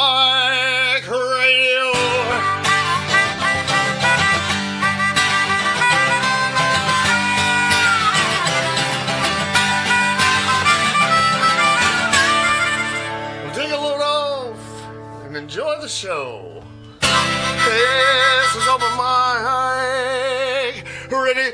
Mic Radio. Well, take a load off and enjoy the show. This is Open Mic Radio.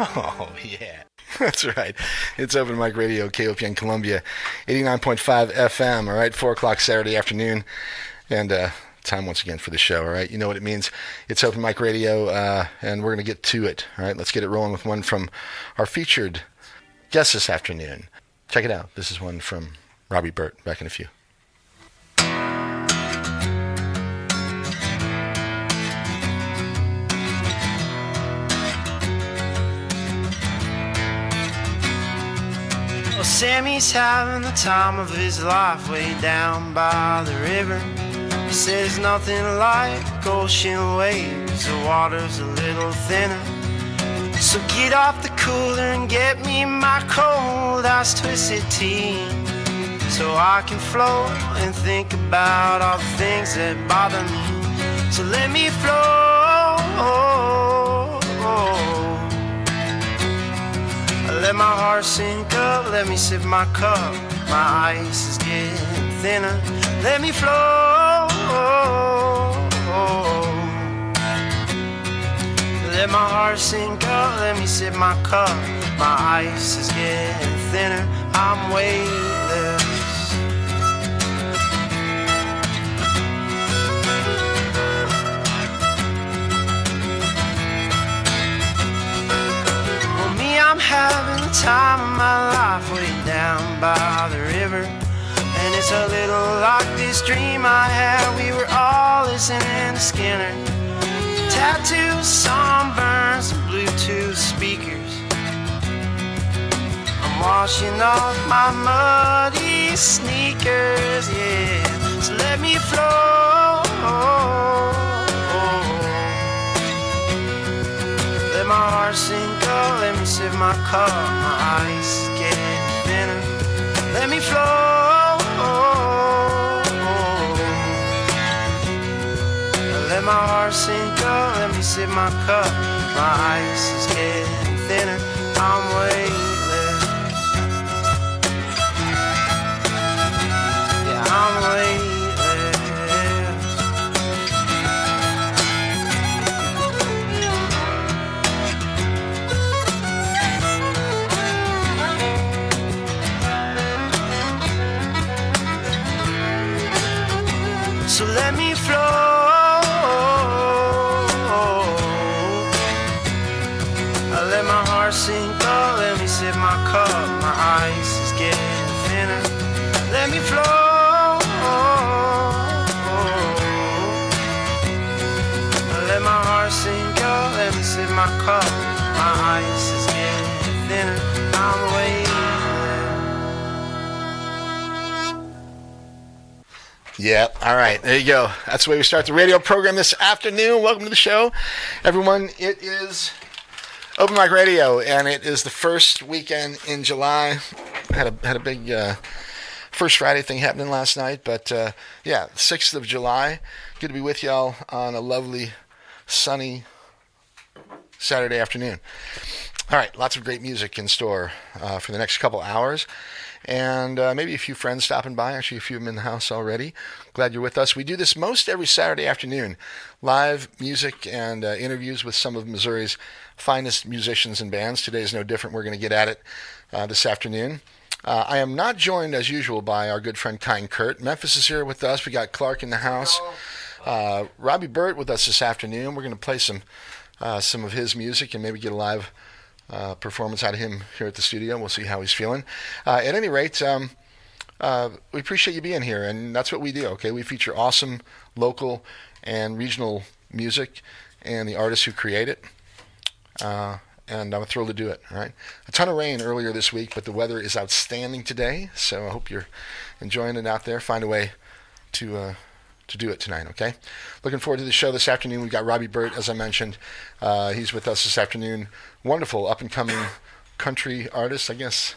Oh, yeah. That's right. It's Open Mic Radio, KOPN Columbia, 89.5 FM, all right? 4 o'clock Saturday afternoon. And time once again for the show, all right? You know what it means. It's Open Mic Radio, and we're going to get to it, all right? Let's get it rolling with one from our featured guest this afternoon. Check it out. This is one from Robbie Burt. Back in a few. Well, Sammy's having the time of his life way down by the river. He says nothing like ocean waves, the water's a little thinner. So get off the cooler and get me my cold ice twisted tea, so I can float and think about all the things that bother me. So let me float. Let my heart sink up, let me sip my cup. My ice is getting thinner. Let me flow. Let my heart sink up, let me sip my cup. My ice is getting thinner. I'm weightless. I'm having the time of my life way down by the river. And it's a little like this dream I had. We were all listening to Skinner. Tattoos, sunburns, and Bluetooth speakers. I'm washing off my muddy sneakers, yeah. So let me flow. Let my heart sink up, let me sip my cup. My ice is getting thinner. Let me flow. Let my heart sink up, let me sip my cup. My ice is getting thinner. I'm weightless. Yeah, I'm weightless. So let me flow. Let my heart sink up, let me sip my cup. My ice is getting thinner. Let me flow. Let my heart sink up, let me sip my cup. My ice is getting thinner. I'm waiting. Yeah, all right, there you go. That's the way we start the radio program this afternoon. Welcome to the show, everyone. It is Open Mic Radio, and it is the first weekend in July. Had a big First Friday thing happening last night, but yeah, 6th of July. Good to be with y'all on a lovely, sunny Saturday afternoon. All right, lots of great music in store for the next couple hours. And maybe a few friends stopping by, actually a few of them in the house already. Glad you're with us. We do this most every Saturday afternoon. Live music and interviews with some of Missouri's finest musicians and bands. Today is no different. We're going to get at it this afternoon. I am not joined, as usual, by our good friend Kind Kurt. Memphis is here with us. We got Clark in the house. Robbie Burt with us this afternoon. We're going to play some of his music and maybe get a live performance out of him here at the studio. We'll see how he's feeling. At any rate, we appreciate you being here, and that's what we do, okay? We feature awesome local and regional music and the artists who create it, and I'm thrilled to do it, all right? A ton of rain earlier this week, but the weather is outstanding today, so I hope you're enjoying it out there. Find a way to do it tonight. Okay, looking forward to the show this afternoon. We've got Robbie Burt, as I mentioned. He's with us this afternoon. Wonderful up and coming country artist, I guess.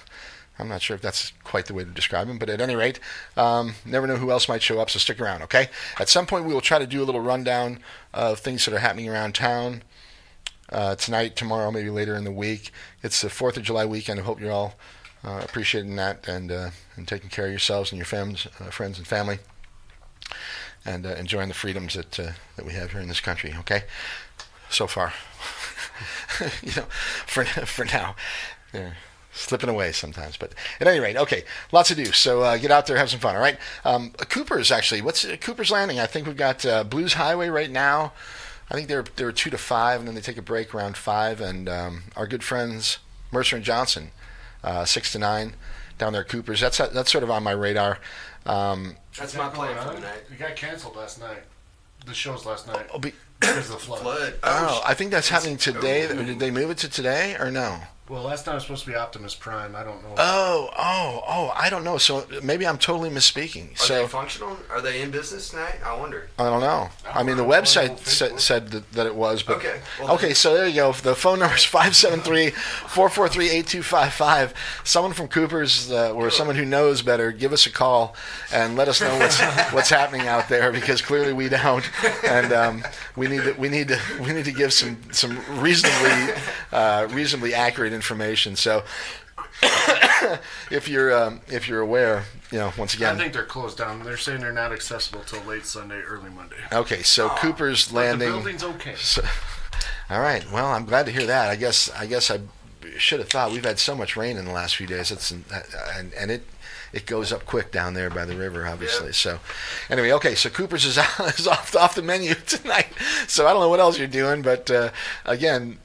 I'm not sure if that's quite the way to describe him, but at any rate, never know who else might show up, so stick around, okay? At some point, we will try to do a little rundown of things that are happening around town tonight, tomorrow, maybe later in the week. It's the 4th of July weekend. I hope you're all appreciating that and taking care of yourselves and your friends and family, and enjoying the freedoms that we have here in this country, okay? So far. For now. Yeah. Slipping away sometimes, but at any rate, okay, lots to do. So get out there, have some fun. All right, Cooper's actually. What's Cooper's Landing? I think we've got Blues Highway right now. I think they're 2 to 5, and then they take a break around 5. And our good friends Mercer and Johnson, 6 to 9, down there at Cooper's. That's sort of on my radar. That's my plan for the night. We got canceled last night. The shows last night Oh, because of the flood. I think that's happening today. Did they move it to today or no? Well, last night was supposed to be Optimus Prime. I don't know. Oh, I don't know. So maybe I'm totally misspeaking. Are they functional? Are they in business tonight? I wonder. I don't know. I mean, the website said that it was. But okay. Well, okay, so there you go. The phone number is 573-443-8255. Someone from Cooper's or someone who knows better, give us a call and let us know what's happening out there, because clearly we don't, and we need to give some reasonably accurate information. So if you're aware, once again, I think they're closed down. They're saying they're not accessible till late Sunday, early Monday. Okay, so Cooper's Landing. The building's okay. So, all right. Well, I'm glad to hear that. I guess I should have thought. We've had so much rain in the last few days. And it goes up quick down there by the river, obviously. Yep. So anyway, okay, so Cooper's is off the menu tonight. So I don't know what else you're doing, but again,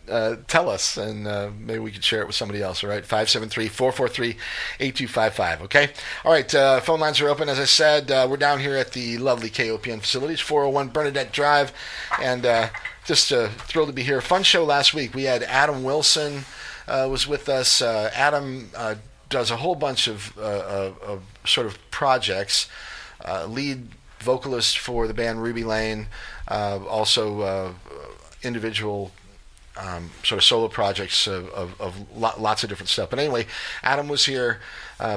tell us, and maybe we could share it with somebody else, all right? 573-443-8255, okay? All right, phone lines are open. As I said, we're down here at the lovely KOPN facilities, 401 Bernadette Drive, and just thrilled to be here. Fun show last week. We had Adam Wilson was with us. Adam does a whole bunch of sort of projects, lead vocalist for the band Ruby Lane, also individual sort of solo projects of lots of different stuff. But anyway, Adam was here,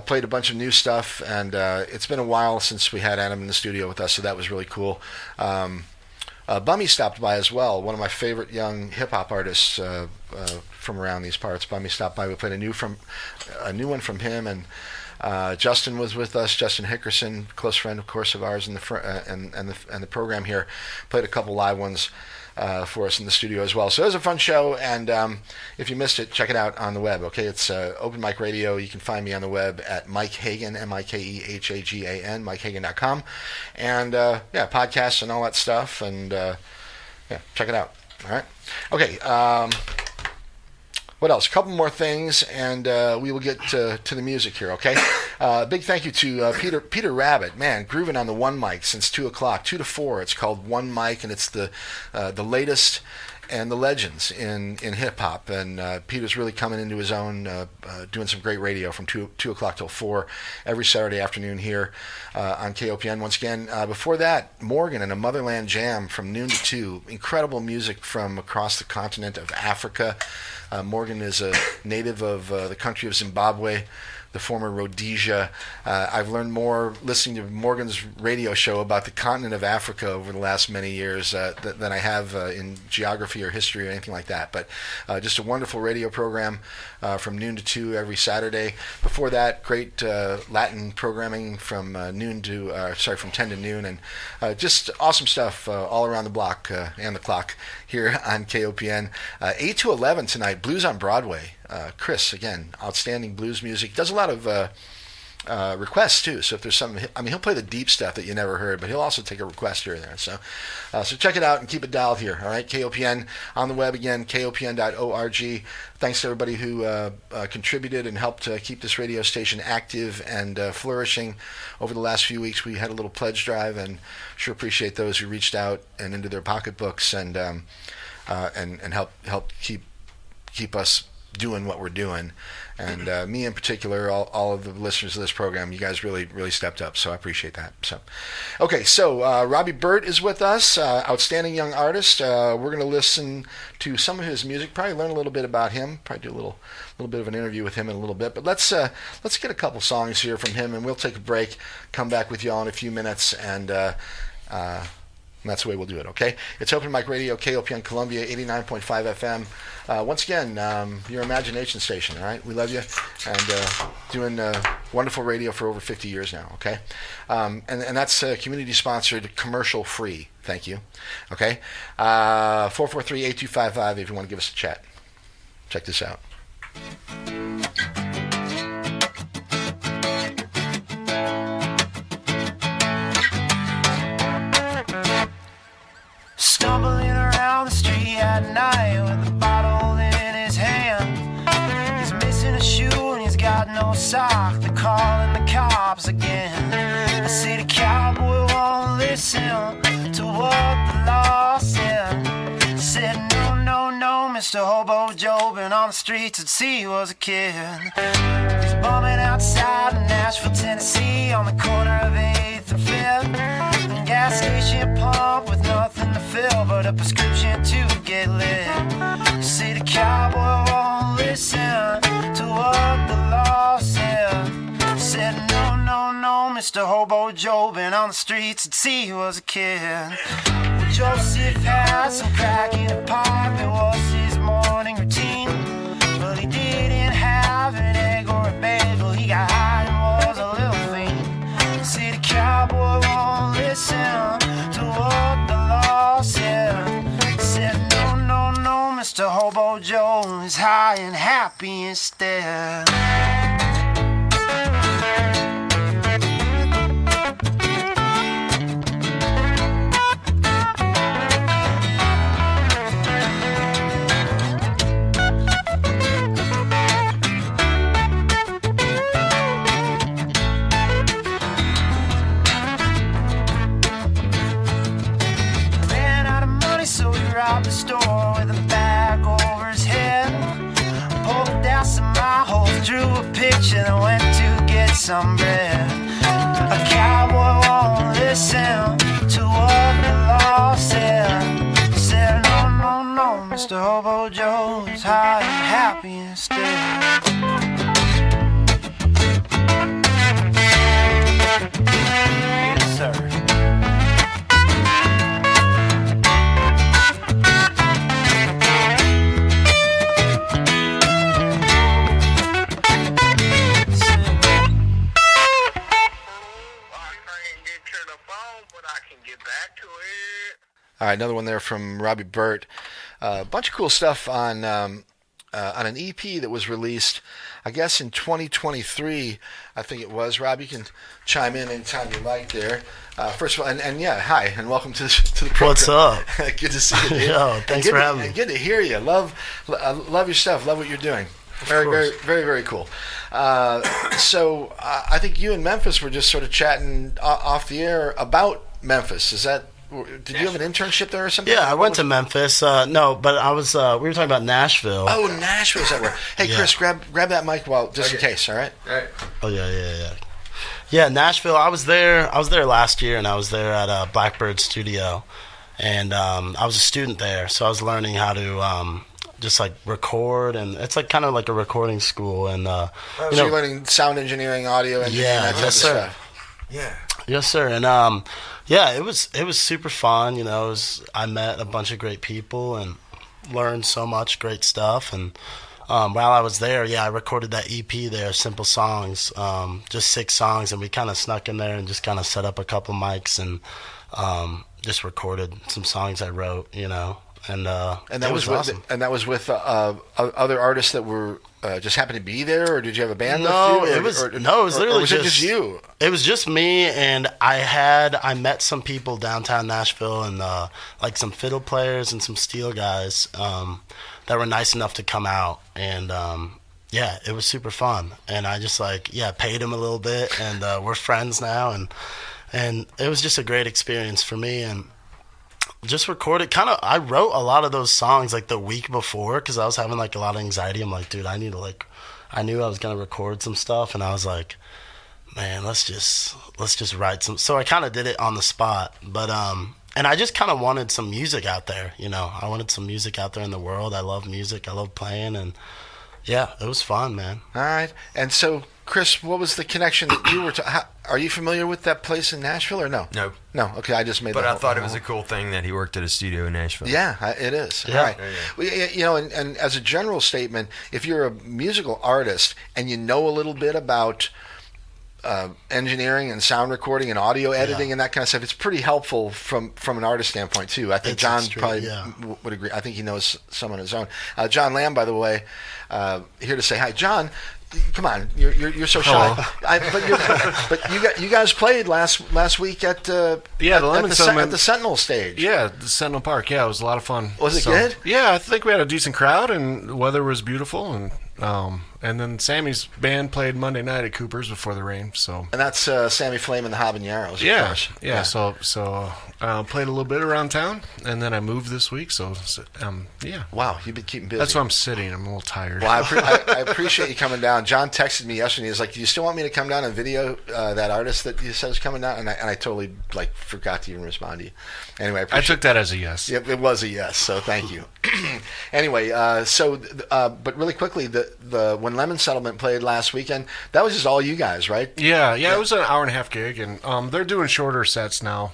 played a bunch of new stuff, and it's been a while since we had Adam in the studio with us, so that was really cool. Bummy stopped by as well, one of my favorite young hip-hop artists from around these parts. Bummy stopped by. We played a new one from him, and Justin was with us. Justin Hickerson, close friend, of course, of ours in the program here, played a couple live ones for us in the studio as well. So it was a fun show, and if you missed it, check it out on the web. Okay, it's Open Mic Radio. You can find me on the web at Mike Hagan, MikeHagan, MikeHagan.com, and podcasts and all that stuff, and check it out. All right. Okay. What else? A couple more things, and we will get to the music here, okay? Big thank you to Peter Rabbit, man, grooving on the one mic since 2 o'clock, 2 to 4. It's called One Mic, and it's the latest and the legends in hip-hop. And Peter's really coming into his own, doing some great radio from 2 o'clock till 4 every Saturday afternoon here on KOPN. Once again, before that, Morgan and a Motherland Jam from noon to 2. Incredible music from across the continent of Africa. Morgan is a native of the country of Zimbabwe, the former Rhodesia. I've learned more listening to Morgan's radio show about the continent of Africa over the last many years than I have in geography or history or anything like that. But just a wonderful radio program from noon to 2 every Saturday. Before that, great Latin programming from 10 to noon, and just awesome stuff all around the block and the clock here on KOPN. 8 to 11 tonight, Blues on Broadway. Chris, again, outstanding blues music. Does a lot of requests too. So if there's something, he'll play the deep stuff that you never heard, but he'll also take a request here and there. So check it out and keep it dialed here. All right, KOPN on the web again, kopn.org. Thanks to everybody who contributed and helped keep this radio station active and flourishing over the last few weeks. We had a little pledge drive, and sure appreciate those who reached out and into their pocketbooks and help keep us doing what we're doing. And me in particular, all of the listeners of this program, you guys really stepped up. So I appreciate that. So, okay, so Robbie Burt is with us, outstanding young artist. We're going to listen to some of his music, probably learn a little bit about him, probably do a little bit of an interview with him in a little bit. But let's get a couple songs here from him, and we'll take a break, come back with y'all in a few minutes, and that's the way we'll do it, okay? It's Open Mic Radio, KOPN Columbia, 89.5 FM. Once again, your imagination station, all right? We love you, and doing wonderful radio for over 50 years now, okay? And that's community-sponsored, commercial-free. Thank you, okay? 443-8255 if you want to give us a chat. Check this out. Stumbling around the street at night with a bottle in his hand. He's missing a shoe and he's got no sock. They're calling the cops again. I see the cowboy won't listen to what the law said. Said no, Mr. Hobo Joe been on the streets since he was a kid. He's bumming outside in Nashville, Tennessee, on the corner of 8th and 5th. Gas station pump with nothing to fill but a prescription to get lit. See, the cowboy won't listen to what the law said. Said no, Mr. Hobo Joe been on the streets since he was a kid. Well, Joseph had some crack in a pipe, it was his morning routine. But he didn't have an egg or a bagel, he got high and was a little fiend. See, the cowboy won't listen to what the law said. Said no, Mr. Hobo Joe is high and happy instead. So he robbed the store with a bag over his head. Pulled down some eye holes, drew a picture, then went to get some bread. A cowboy won't listen to what the law said. Said no, Mr. Hobo Joe is high and happy instead. Yes, sir. All right, another one there from Robbie Burt. A bunch of cool stuff on an EP that was released, I guess, in 2023. I think it was. Rob, you can chime in anytime you like there. First of all, and yeah, hi, and welcome to the program. What's up? Good to see you, dude. Yo, thanks for having me. And good to hear you. Love your stuff. Love what you're doing. Very cool. So I think you and Memphis were just sort of chatting off the air about Memphis. Did you have an internship there or something? Yeah, I went to Memphis. No, but I was. We were talking about Nashville. Oh, Nashville, is that where? Hey, yeah. Chris, grab that mic just in case. All right. All right. Oh yeah. Yeah, Nashville. I was there last year, and I was there at Blackbird Studio, and I was a student there, so I was learning how to just like record, and it's like kind of like a recording school, and so you're learning sound engineering, audio engineering, that type of stuff. Yeah. Yes, sir. And yeah, it was super fun. I met a bunch of great people and learned so much great stuff. And while I was there, I recorded that EP there, Simple Songs, just 6 songs, and we kind of snuck in there and just kind of set up a couple mics and just recorded some songs I wrote. And that was awesome. And that was with other artists that were just happened to be there, or did you have a band? No, with you? It was literally or was it just you. It was just me, and I met some people downtown Nashville, and like some fiddle players and some steel guys that were nice enough to come out, and it was super fun. And I just paid them a little bit, and we're friends now, and it was just a great experience for me. And just recorded. I wrote a lot of those songs like the week before because I was having like a lot of anxiety. I'm like, dude, I knew I was gonna record some stuff, and I was like, man, let's just write some. So I kind of did it on the spot, but and I just kind of wanted some music out there. I wanted some music out there in the world. I love music. I love playing, and yeah, it was fun, man. All right. And so, Chris, what was the connection that you were are you familiar with that place in Nashville or no? No. No. Okay, I just made But that I thought it was a cool thing that he worked at a studio in Nashville. Yeah, it is. Yeah. All right. Yeah. Well, and as a general statement, if you're a musical artist and you know a little bit about engineering and sound recording and audio editing and that kind of stuff, it's pretty helpful from an artist standpoint too. I think It's John extreme, probably yeah. would agree. I think he knows some on his own. John Lamb, by the way, here to say hi. John, come on, you're so shy. But you guys played last week at the Lemon Settlement at the Sentinel stage. Yeah, the Sentinel Park. Yeah, it was a lot of fun. Was it good? Yeah, I think we had a decent crowd, and the weather was beautiful, and then Sammy's band played Monday night at Cooper's before the rain. So And that's Sammy Flame and the Habaneros, of yeah, course. yeah. So played a little bit around town, and then I moved this week. So yeah. Wow, you've been keeping busy. That's why I'm sitting. I'm a little tired. Well, I appreciate you coming down. John texted me yesterday. He was like, "Do you still want me to come down and video that artist that you said is coming down?" And I totally forgot to even respond to you. Anyway, I took that as a yes. Yep, it was a yes. So thank you. Anyway, but really quickly, the when Lemon Settlement played last weekend, that was just all you guys, right? Yeah. It was an hour and a half gig, and they're doing shorter sets now.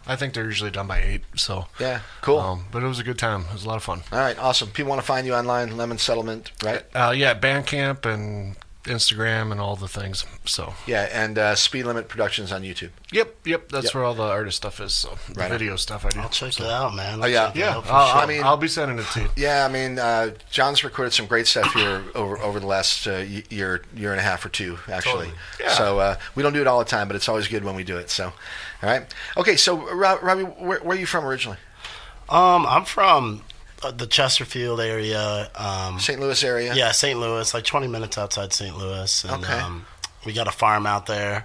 I think they're usually done by 8. So Yeah, cool. but it was a good time. It was a lot of fun. All right, awesome. People want to find you online, Lemon Settlement, right? Yeah, Bandcamp and Instagram and all the things. So Yeah, and Speed Limit Productions on YouTube. Yep. That's where all the artist stuff is. So the Right on. video stuff I do. I'll check it out, man. Oh, yeah. Check it Yeah, out for I'll, sure. I'll be sending it to you. Yeah, I mean, John's recorded some great stuff here over the last year and a half or two, actually. Totally. Yeah. So we don't do it all the time, but it's always good when we do it. So, all right. Okay, so Robbie, where are you from originally? I'm from the Chesterfield area. St. Louis area? Yeah, St. Louis, like 20 minutes outside St. Louis. And, Okay. we got a farm out there.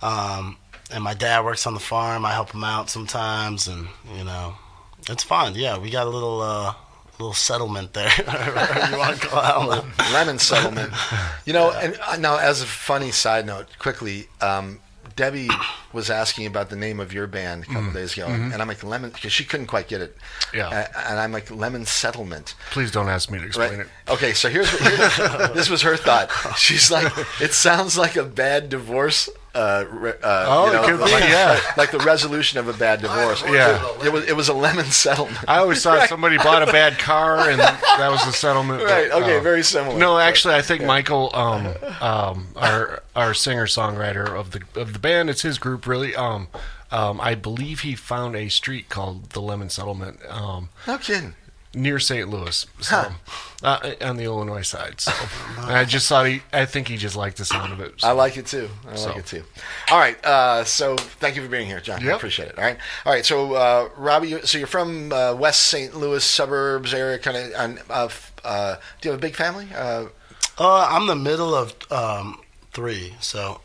And my dad works on the farm. I help him out sometimes, and it's fun. Yeah, we got a little settlement there. Whatever you want to call it. Lemon Settlement. And now as a funny side note, quickly, Debbie was asking about the name of your band a couple days ago, and I'm like, Lemon, because she couldn't quite get it. Yeah. And I'm like, Lemon Settlement. Please don't ask me to explain it. Okay, so this was her thought. She's like, it sounds like a bad divorce. It could be, yeah. Like the resolution of a bad divorce. Yeah. It was a lemon settlement. I always thought somebody bought a bad car and that was the settlement. Right. but, Okay. Very similar. No, actually, I think Michael, our singer-songwriter of the band, it's his group, really. I believe he found a street called the Lemon Settlement. No kidding. Near St. Louis, so, on the Illinois side. So I just thought I think he just liked the sound of it. So. I like it too. All right. So thank you for being here, John. I Yep. appreciate it. All right. So Robbie, so you're from West St. Louis suburbs area, kind of. Do you have a big family? I'm the middle of 3, so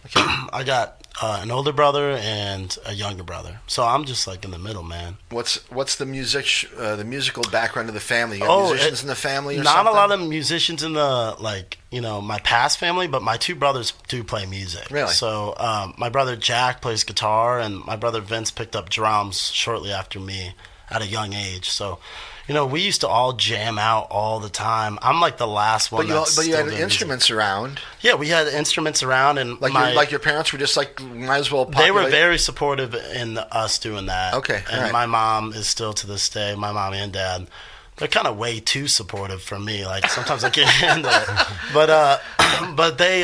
I got an older brother and a younger brother. So I'm just like in the middle, man. What's the musical background of the family? You got musicians in the family or not something? a lot of musicians in the my past family, but my 2 brothers do play music. Really? So my brother Jack plays guitar, and my brother Vince picked up drums shortly after me at a young age. So we used to all jam out all the time. I'm like the last one. But you had instruments around. Yeah, we had instruments around, and Like your parents were just like, might as well. They were populate. very supportive in us doing that. Okay, and all right. my mom is still to this day. My mom and dad, they're kind of way too supportive for me. Like sometimes I can't handle it. But they,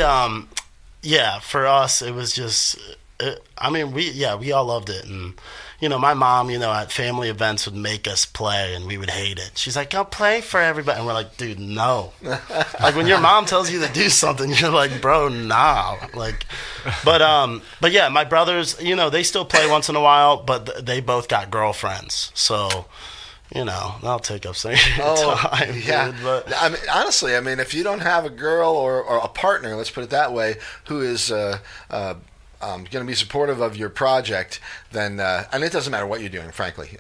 yeah, for us it was just. We all loved it, and my mom, at family events would make us play, and we would hate it. She's like, "Go play for everybody," and we're like, "Dude, no." Like when your mom tells you to do something, you're like, "Bro, nah." But yeah, my brothers, they still play once in a while, but they both got girlfriends, so. That'll take up some time. Yeah. Dude, but Honestly, if you don't have a girl or a partner, let's put it that way, who is going to be supportive of your project, then and it doesn't matter what you're doing, frankly.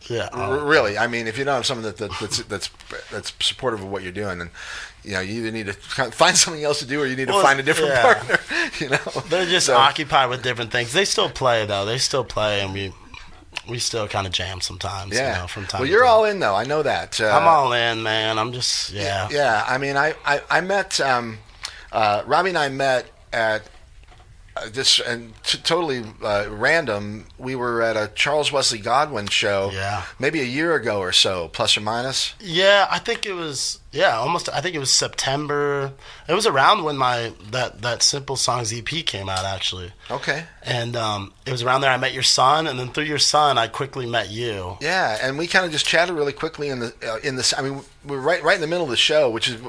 Yeah. Really, I mean, if you don't have someone that's supportive of what you're doing, then you either need to find something else to do, or you need to find a different partner. They're just occupied with different things. They still play though. They still play, and we still kind of jam sometimes. Yeah. From time. Well, to you're time. all in though. I know that. I'm all in, man. I'm just yeah. Yeah. I mean, I met Robbie and I met at. Totally random. We were at a Charles Wesley Godwin show, maybe a year ago or so, plus or minus. Yeah, I think it was. Yeah, almost. I think it was September. It was around when that Simple Songs EP came out, actually. Okay. And it was around there I met your son, and then through your son I quickly met you. Yeah, and we kind of just chatted really quickly in this. I mean, we're right in the middle of the show, which is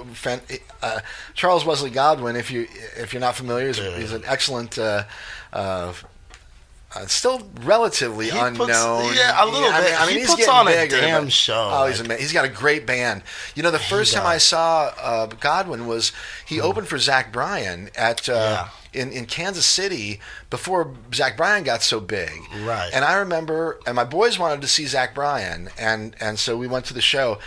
Charles Wesley Godwin. If you're not familiar, he's an excellent. Still relatively unknown. A little bit. I mean, he puts on a damn show. Oh, he's got a great band. The first time I saw Godwin was he opened for Zach Bryan at in Kansas City before Zach Bryan got so big. Right. And I remember, and my boys wanted to see Zach Bryan, and so we went to the show,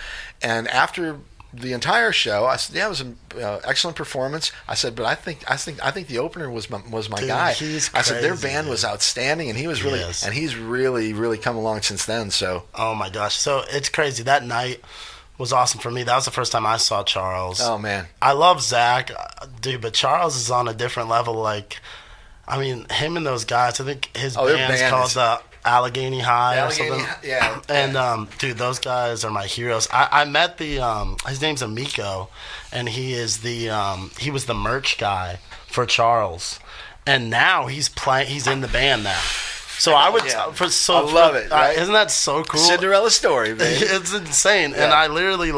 and after the entire show, I said, "Yeah, it was an excellent performance." I said, "But I think the opener was my guy." I said their band was outstanding, and he was really and he's really come along since then. So, oh my gosh, so it's crazy. That night was awesome for me. That was the first time I saw Charles. Oh man, I love Zach, dude, but Charles is on a different level. Like, I mean, him and those guys. I think his band's called the Allegheny High or something. Yeah. And dude, those guys are my heroes. I met his name's Amico, and he was the merch guy for Charles, and now he's in the band now. So I love it. Right? Isn't that so cool? Cinderella story, man. It's insane. Yeah. And I literally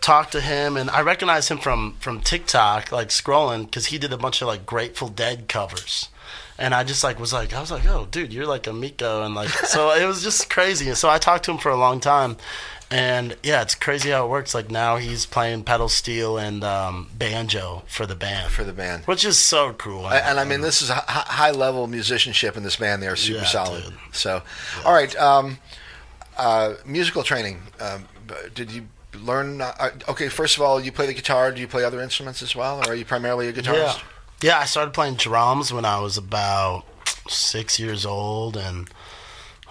talked to him, and I recognize him from TikTok, scrolling, because he did a bunch of Grateful Dead covers. And I just I was like, oh, dude, you're like Amico, and so it was just crazy. And so I talked to him for a long time, and yeah, it's crazy how it works. Now he's playing pedal steel and banjo for the band, which is so cool. And I mean, this is a high level musicianship in this band. They are super solid. Dude. So, all right, musical training. Did you learn? Okay, first of all, you play the guitar. Do you play other instruments as well, or are you primarily a guitarist? Yeah, I started playing drums when I was about 6 years old, and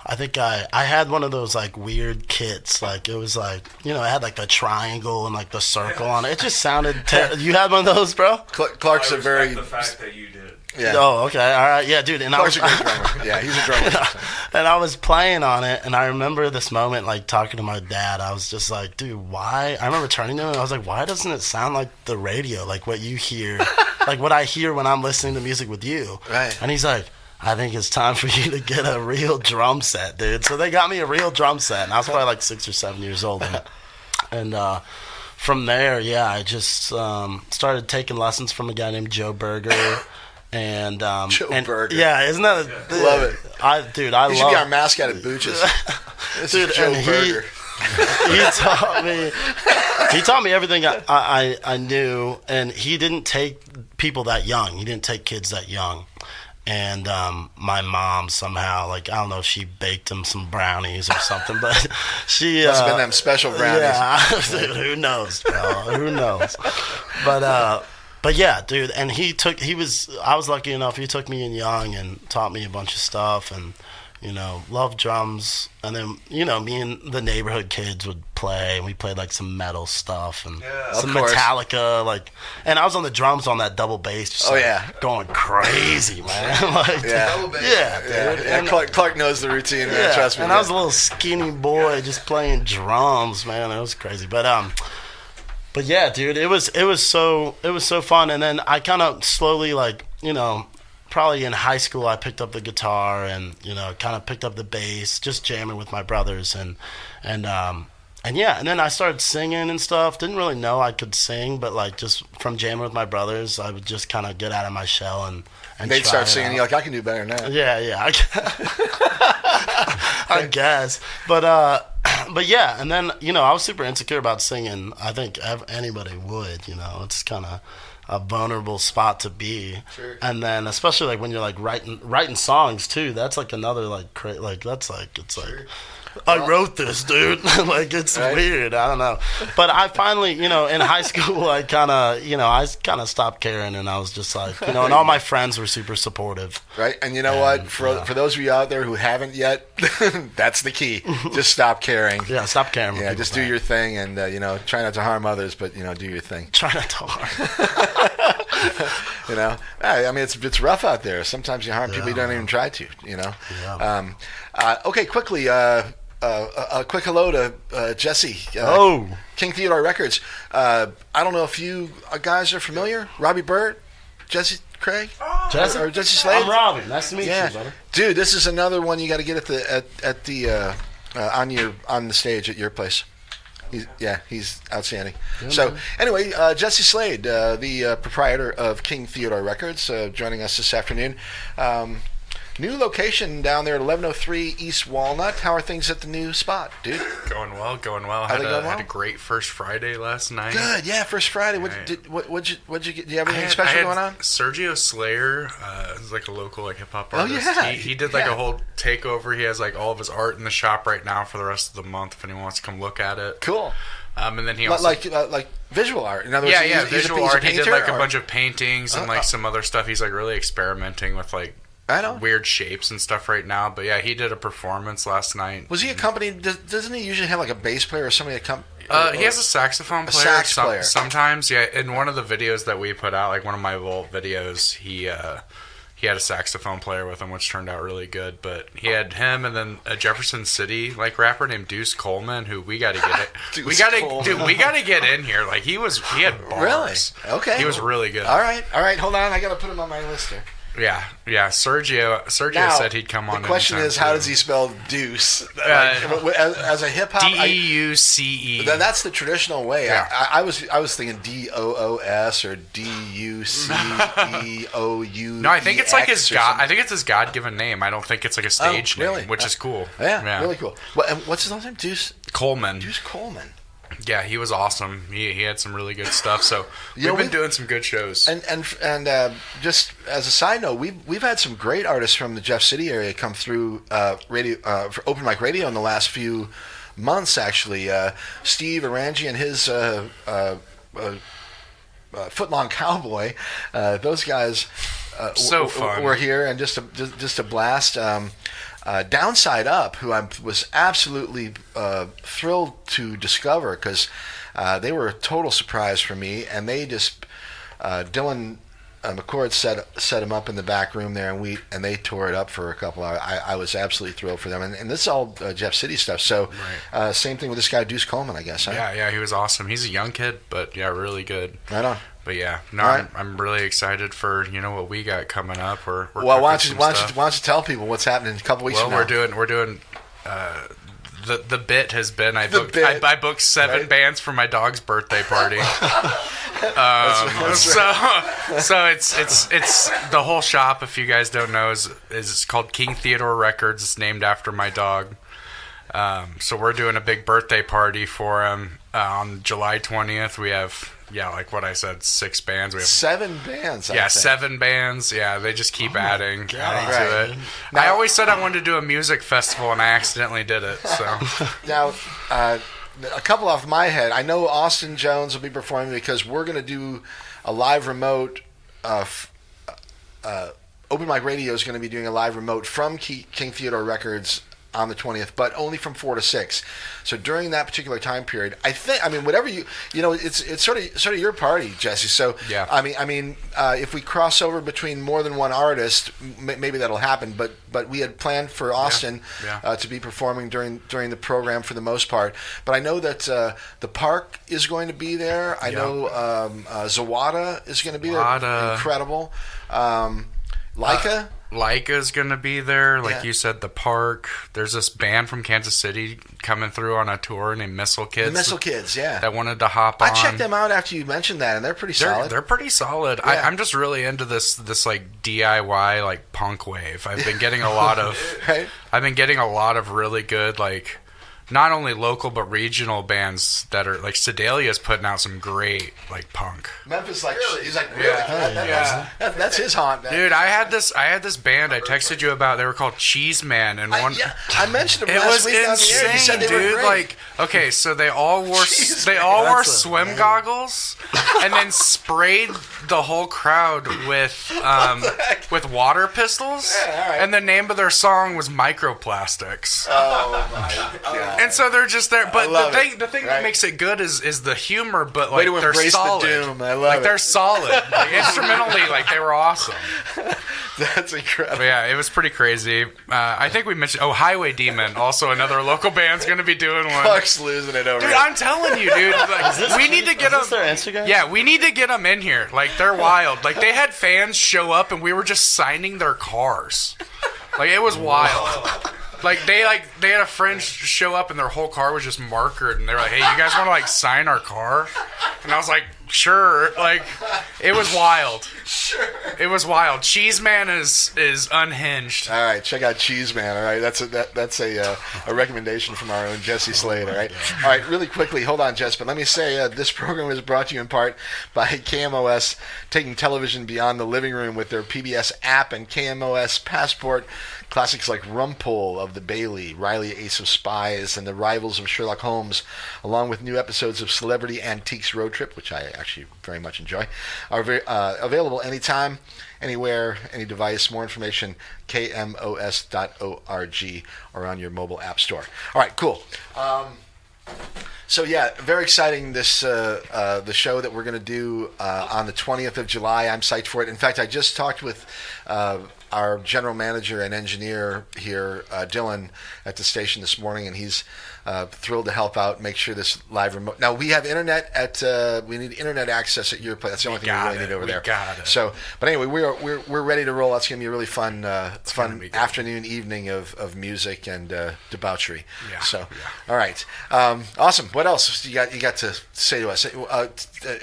I think I had one of those weird kits. It was it had the triangle and the circle on it. It just sounded You had one of those, bro? Clark's I respect the fact that you did. Yeah. Oh, okay. All right. Yeah, dude. And Clark's a great drummer. Yeah, he's a drummer. And I was playing on it, and I remember this moment, talking to my dad. I was just like, dude, why? I remember turning to him, and I was like, why doesn't it sound like the radio, what you hear, what I hear when I'm listening to music with you? Right. And he's like, I think it's time for you to get a real drum set, dude. So they got me a real drum set, and I was probably 6 or 7 years old. And from there, I just started taking lessons from a guy named Joe Berger. And Berger. Yeah, isn't that love it? I He should be our mascot at Booches. This is Joe Berger. He taught me everything I knew, and he didn't take people that young. He didn't take kids that young. And my mom somehow, I don't know if she baked him some brownies or something, but she must have been them special brownies. Yeah, dude, who knows, bro? Who knows? But yeah, dude, and I was lucky enough, he took me in young and taught me a bunch of stuff, and, loved drums. And then, me and the neighborhood kids would play, and we played some metal stuff and some Metallica, and I was on the drums on that double bass, just going crazy, man. Double bass. Yeah. Clark knows the routine, man, trust me. And I was a little skinny boy just playing drums, man. It was crazy. But yeah, dude, it was so fun. And then I kind of slowly, probably in high school, I picked up the guitar and kind of picked up the bass, just jamming with my brothers, and then I started singing and stuff. Didn't really know I could sing, but just from jamming with my brothers, I would just kind of get out of my shell and they'd start singing. You're like, I can do better than that. Yeah, I guess, but yeah, and then I was super insecure about singing. I think anybody would. It's kind of a vulnerable spot to be. Sure. And then especially when you're writing songs too. That's another sure. I wrote this, dude. Like, it's weird. I don't know. But I finally, in high school, I kind of stopped caring, and I was just like, and all my friends were super supportive. Right, and you know what? For those of you out there who haven't yet, that's the key. Just stop caring. Yeah, stop caring. Yeah, just do your thing, and try not to harm others, but do your thing. Try not to harm. I mean, it's rough out there. Sometimes you harm people you don't even try to. Yeah. Okay, quickly. A quick hello to Jesse. King Theodore Records. I don't know if you guys are familiar. Robbie Burt, Jesse Craig, Jesse? or Jesse Slade. I'm Robbie. Nice to meet you, brother. Dude, this is another one you got to get at the on the stage at your place. He's outstanding. So anyway, Jesse Slade, the proprietor of King Theodore Records, joining us this afternoon. New location down there at 1103 East Walnut. How are things at the new spot, dude? Going well. Had a great first Friday last night. Good, yeah, first Friday. What'd you get? Do you have anything special going on? Sergio Slayer is like a local hip hop artist. yeah. He did a whole takeover. He has all of his art in the shop right now for the rest of the month. If anyone wants to come look at it, Cool. And then he also like visual art. In other words, he's visual art. He did a or? bunch of paintings and some other stuff. He's really experimenting with I know. weird shapes and stuff right now. But yeah, he did a performance last night. Was he accompanied? Doesn't he usually have a bass player or somebody accompany? He has a saxophone player. Sax player. Sometimes, yeah. In one of the videos that we put out, one of my Volt videos, he had a saxophone player with him, which turned out really good. But he had him and then a Jefferson City rapper named Deuce Coleman, who we got to get it. we got to get in here. He had bars. Really? Okay. He was really good. All right. Hold on, I got to put him on my list here. Yeah. Sergio Now, said he'd come on. The question is, how does he spell deuce? As a hip hop, DEUCE. That's the traditional way. Yeah. I was thinking DOOS or DUCEOU. No, I think it's his God. I think it's his God-given name. I don't think it's a stage really? name, which is cool. Yeah, really cool. What's his last name? Deuce Coleman. Deuce Coleman. Yeah, he was awesome. He had some really good stuff. So we've been doing some good shows. And just as a side note, we've had some great artists from the Jeff City area come through radio for open mic radio in the last few months. Actually, Steve Arangi and his Footlong Cowboy, those guys were here, and just a blast. Downside Up, who I was absolutely thrilled to discover because they were a total surprise for me, and they just Dylan McCord set him up in the back room there, and they tore it up for a couple hours. I was absolutely thrilled for them, and this is all Jeff City stuff. So same thing with this guy Deuce Coleman, I guess. Huh? Yeah, he was awesome. He's a young kid, but really good. Right on. But yeah, no, right. I'm really excited for what we got coming up. We're why don't you tell people what's happening in a couple weeks from now? We're doing the bit has been I booked 7 bands for my dog's birthday party. So it's the whole shop. If you guys don't know, is called King Theodore Records. It's named after my dog. So we're doing a big birthday party for him on July 20th. We have like what I said, 6 bands. We have 7 bands. Yeah, 7 bands. Yeah, they just keep adding to it. Now, I always said I wanted to do a music festival, and I accidentally did it. So now, a couple off my head. I know Austin Jones will be performing because we're going to do a live remote. Open Mic Radio is going to be doing a live remote from King Theodore Records on the 20th, but only from 4 to 6. So during that particular time period, whatever it's sort of your party, Jesse. So yeah. If we cross over between more than one artist, maybe that'll happen. But we had planned for Austin to be performing during the program for the most part. But I know that the Park is going to be there. I know Zawada is going to be there. Incredible. Leica's going to be there. You said, the Park. There's this band from Kansas City coming through on a tour named Missile Kids. The Missile Kids, yeah. That wanted to hop on. I checked them out after you mentioned that, and they're pretty solid. They're pretty solid. Yeah. I'm just really into this DIY punk wave. I've been getting a lot of right? I've been getting a lot of really good not only local but regional bands that are like Sedalia's putting out some great like punk. Memphis, like he's like really. Yeah. That's his haunt. Dude, I had this band I texted you about. They were called Cheese Man, and one. I mentioned them It last was week on the air. You said insane, they were dude. great. Like, okay, so they all wore Jeez, wore swim goggles, and then sprayed the whole crowd with water pistols. Yeah, all right. And the name of their song was Microplastics. Oh my god! And so they're just there. But love the thing that makes it good is the humor. But Way like to they're embrace the solid. doom. I love like it. they're solid. Like, instrumentally, like they were awesome. That's incredible. But yeah, it was pretty crazy. I think we mentioned Highway Demon, also another local band's gonna be doing one. Clark's losing it over Dude, it. I'm telling you, dude. Like, we need to get them. Is this their Instagram? Yeah, we need to get them in here. Like they're wild. Like they had fans show up, and we were just signing their cars. Like it was wild. Like they had a friend show up, and their whole car was just markered, and they were like, "Hey, you guys want to like sign our car?" And I was like, "Sure." Like it was wild. Sure. It was wild. Cheese Man is unhinged. All right, check out Cheese Man. All right, that's a recommendation from our own Jesse Slade. All right, really quickly. Hold on, Jess, but let me say this program is brought to you in part by KMOS, taking television beyond the living room with their PBS app and KMOS Passport. Classics like Rumpole of the Bailey, Riley Ace of Spies, and the Rivals of Sherlock Holmes, along with new episodes of Celebrity Antiques Road Trip, which I actually very much enjoy, are available anytime, anywhere, any device. More information, kmos.org, or on your mobile app store. All right, cool. So yeah, very exciting. This the show that we're going to do on the 20th of July. I'm psyched for it. In fact, I just talked with our general manager and engineer here, Dylan, at the station this morning, and he's thrilled to help out, make sure this live remote. Now we have internet at we need internet access at your place. That's the only thing we really need over there. Got it. So, but anyway, we're ready to roll. It's going to be a really fun afternoon, evening of music and debauchery. Yeah. So, all right, awesome. What else you got to say to us?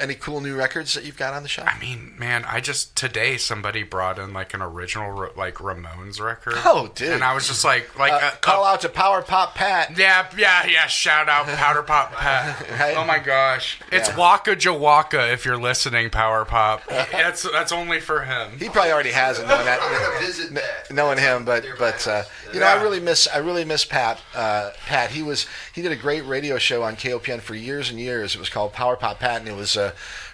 Any cool new records that you've got on the show? I mean, man, today somebody brought in like an original like Ramones record. Oh, dude! And I was just like call out to Power Pop Pat. Yeah. Shout out Powder Pop Pat. Right? Oh my gosh, it's Waka Jawaka. If you're listening, Power Pop. That's only for him. He probably already has it, knowing him. But you know, I really miss Pat. Pat, he did a great radio show on KOPN for years and years. It was called Power Pop Pat, and it was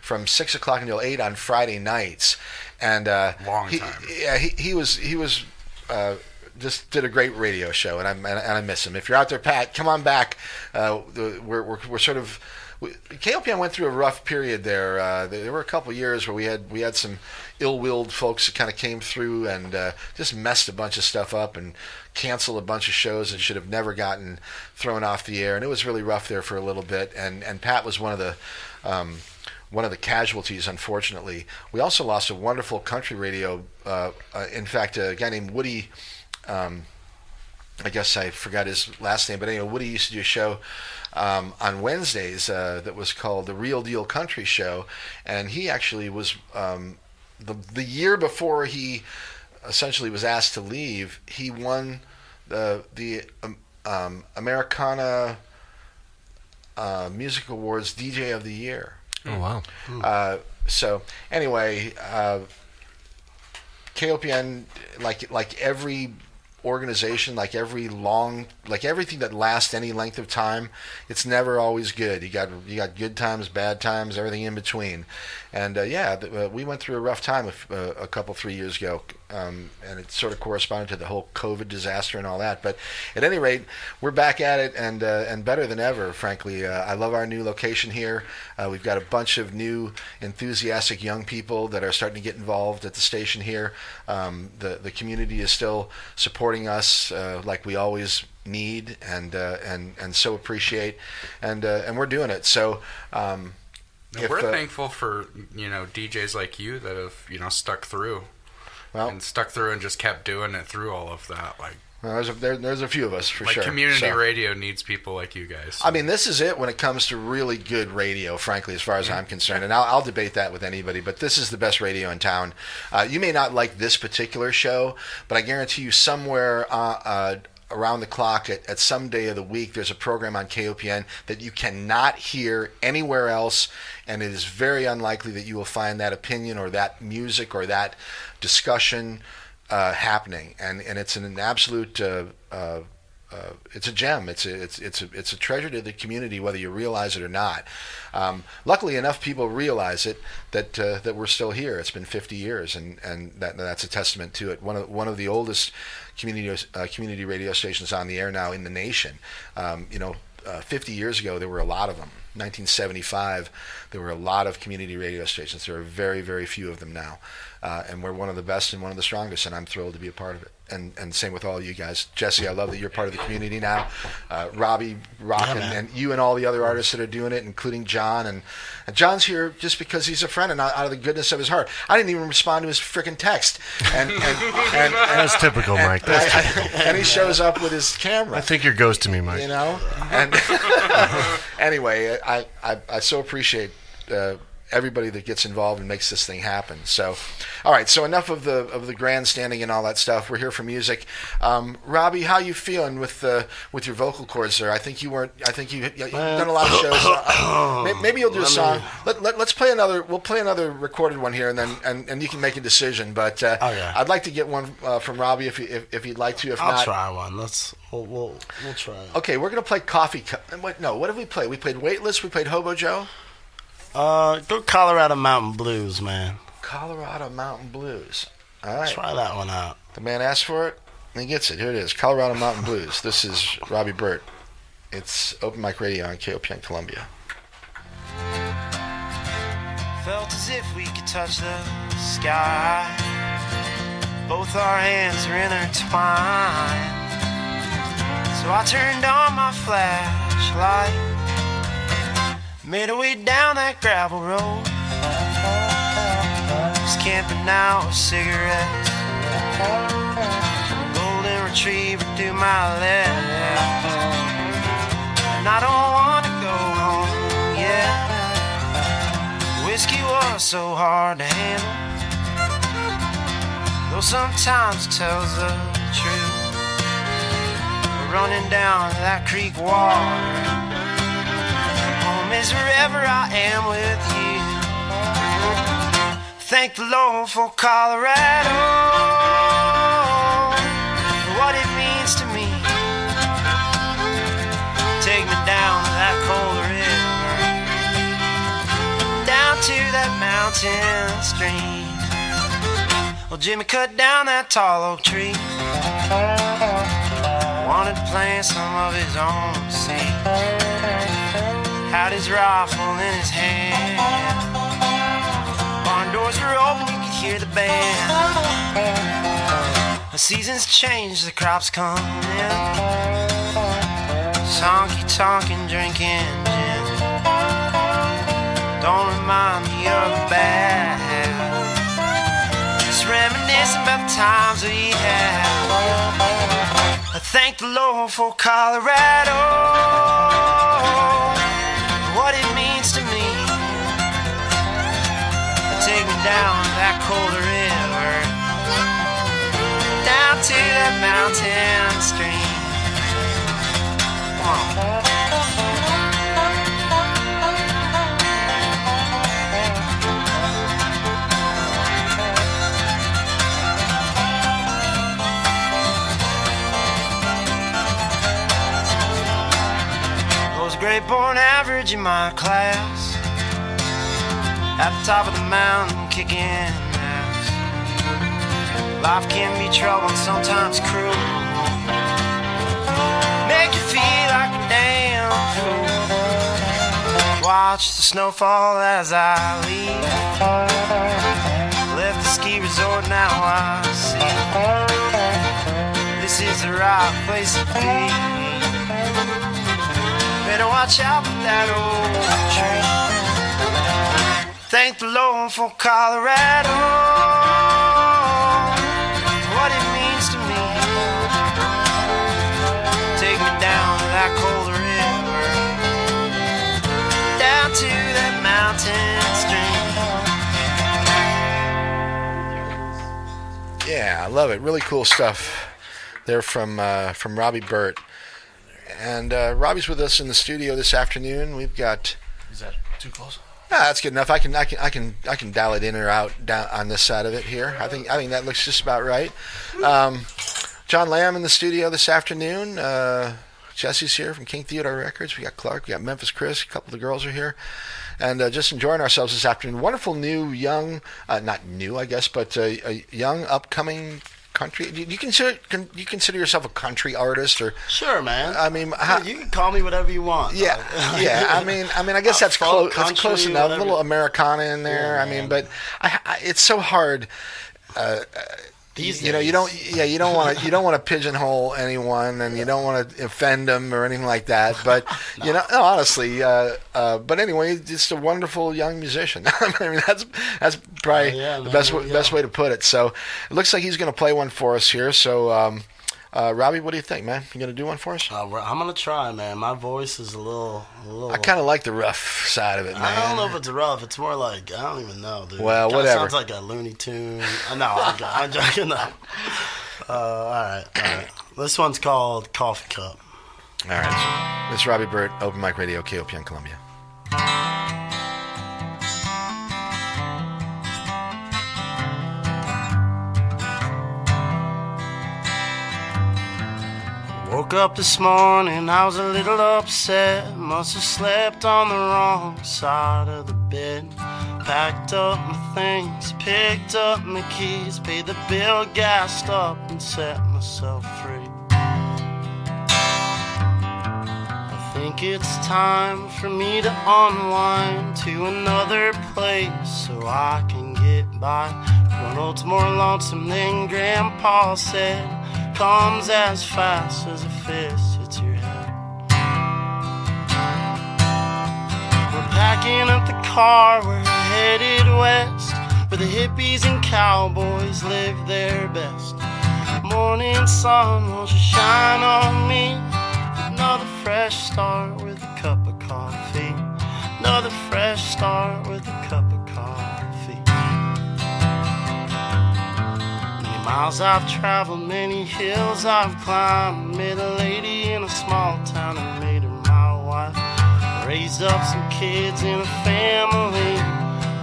from 6 o'clock until 8 on Friday nights. And long time. Yeah, he was just did a great radio show, and I miss him. If you're out there, Pat, come on back. We're sort of KOPN went through a rough period there. There were a couple years where we had some ill-willed folks that kind of came through and just messed a bunch of stuff up and canceled a bunch of shows that should have never gotten thrown off the air, and it was really rough there for a little bit. And Pat was one of the casualties, unfortunately. We also lost a wonderful country radio. In fact, a guy named Woody. I guess I forgot his last name, but anyway, Woody used to do a show on Wednesdays that was called The Real Deal Country Show, and he actually was the year before he essentially was asked to leave. He won the Americana Music Awards DJ of the Year. Oh wow! So anyway, KOPN, like every organization, like everything that lasts any length of time, it's never always good. You got good times, bad times, everything in between. And we went through a rough time a couple 3 years ago, and it sort of corresponded to the whole COVID disaster and all that. But at any rate, we're back at it and better than ever. Frankly, I love our new location here. We've got a bunch of new enthusiastic young people that are starting to get involved at the station here. The community is still supporting us like we always need and so appreciate, and we're doing it. So. We're thankful for DJs like you that have stuck through, and just kept doing it through all of that. Like there's a few of us for sure. Community radio needs people like you guys. I mean, this is it when it comes to really good radio, frankly, as far as I'm concerned. And I'll debate that with anybody, but this is the best radio in town. You may not like this particular show, but I guarantee you somewhere around the clock at some day of the week. There's a program on KOPN that you cannot hear anywhere else, and it is very unlikely that you will find that opinion or that music or that discussion happening. And it's an absolute it's a gem. It's a treasure to the community, whether you realize it or not. Luckily, enough people realize it that we're still here. It's been 50 years, and that's a testament to it. One of the oldest community radio stations on the air now in the nation. 50 years ago, there were a lot of them. 1975, there were a lot of community radio stations. There are very, very few of them now. And we're one of the best and one of the strongest, and I'm thrilled to be a part of it. And same with all you guys. Jesse, I love that you're part of the community now. Robbie, rocking, and you and all the other artists that are doing it, including John. And John's here just because he's a friend and out of the goodness of his heart. I didn't even respond to his freaking text. And That's typical, Mike. That's typical. And he shows up with his camera. I think you're ghosting me, Mike. And anyway, I so appreciate everybody that gets involved and makes this thing happen. So, all right. So enough of the grandstanding and all that stuff. We're here for music. Robbie, how you feeling with your vocal cords there? I think you've done a lot of shows. Maybe you'll do a song. Let's play another. We'll play another recorded one here, and then and you can make a decision. But I'd like to get one from Robbie if you'd like to. If I'll not, try one. We'll try. Okay, we're gonna play Coffee. What did we play? We played Weightless. We played Hobo Joe. Go Colorado Mountain Blues, man. Colorado Mountain Blues. All right. Try that one out. The man asked for it, and he gets it. Here it is, Colorado Mountain Blues. This is Robbie Burt. It's Open Mic Radio on KOPN Columbia. Felt as if we could touch the sky. Both our hands were intertwined. So I turned on my flashlight. Made our way down that gravel road. Just camping out with cigarettes. Golden retriever to my left. And I don't want to go home yet. Whiskey was so hard to handle. Though sometimes it tells the truth. We're running down that creek water. Is wherever I am with you. Thank the Lord for Colorado, what it means to me. Take me down to that cold river, down to that mountain stream. Well, Jimmy cut down that tall oak tree. Wanted to plant some of his own seeds. Had his rifle in his hand. Barn doors were open, you could hear the band. The seasons change, the crops come in. Honky tonkin', drinking gin. Don't remind me of the bad. Just reminiscing about the times we had. I thank the Lord for Colorado, what it means to me. Take me down that cold river, down to that mountain stream. Great born average in my class, at the top of the mountain kicking ass. Life can be trouble and sometimes cruel, make you feel like a damn fool. Watch the snow fall as I leave. Left the ski resort, now I see this is the right place to be. Better watch out for that old tree. Thank the Lord for Colorado, what it means to me. Take me down to that cold river, down to that mountain stream. Yeah, I love it. Really cool stuff. They're from Robbie Burt. And Robbie's with us in the studio this afternoon. We've got. Is that too close? That's good enough. I can dial it in or out down on this side of it here. I think that looks just about right. John Lamb in the studio this afternoon. Jesse's here from King Theodore Records. We got Clark. We got Memphis Chris. A couple of the girls are here, and just enjoying ourselves this afternoon. Wonderful new young, not new I guess, but a young upcoming country. Do you consider yourself a country artist or? Sure, man. I mean, you can call me whatever you want. Yeah, yeah. I mean, I guess that's close. That's close enough. Whatever. A little Americana in there. Yeah, I mean, man. but it's so hard. These you know, days. you don't want to pigeonhole anyone, and you don't want to offend them or anything like that. But no, honestly. But anyway, just a wonderful young musician. I mean, that's probably the best way to put it. So it looks like he's going to play one for us here. So. Robbie, what do you think, man? You gonna do one for us? I'm gonna try, man. My voice is a little. I kind of like the rough side of it, man. I don't know if it's rough. It's more like I don't even know, dude. Well, It whatever. sounds like a Looney Tune. No, I'm joking. No. All right. This one's called Coffee Cup. All right. This is Robbie Burt, Open Mic Radio, KOPN Columbia. Woke up this morning, I was a little upset. Must have slept on the wrong side of the bed. Packed up my things, picked up my keys, paid the bill, gassed up and set myself free. I think it's time for me to unwind to another place so I can get by. One old's more lonesome than Grandpa said. Comes as fast as a fist hits your head. We're packing up the car, we're headed west, where the hippies and cowboys live their best. Morning sun, won't you shine on me? Another fresh start with a cup of coffee. Another fresh start with a cup of coffee. Miles I've traveled, many hills I've climbed. Met a lady in a small town and made her my wife. Raised up some kids in a family.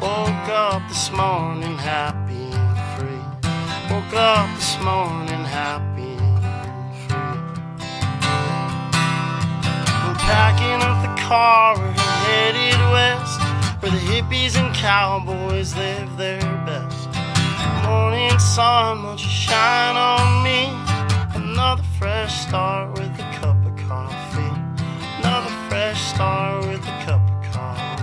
Woke up this morning happy and free. Woke up this morning happy and free. We're packing up the car, we're headed west, where the hippies and cowboys live their best. Morning sun, won't you shine on me? Another fresh start with a cup of coffee. Another fresh start with a cup of coffee.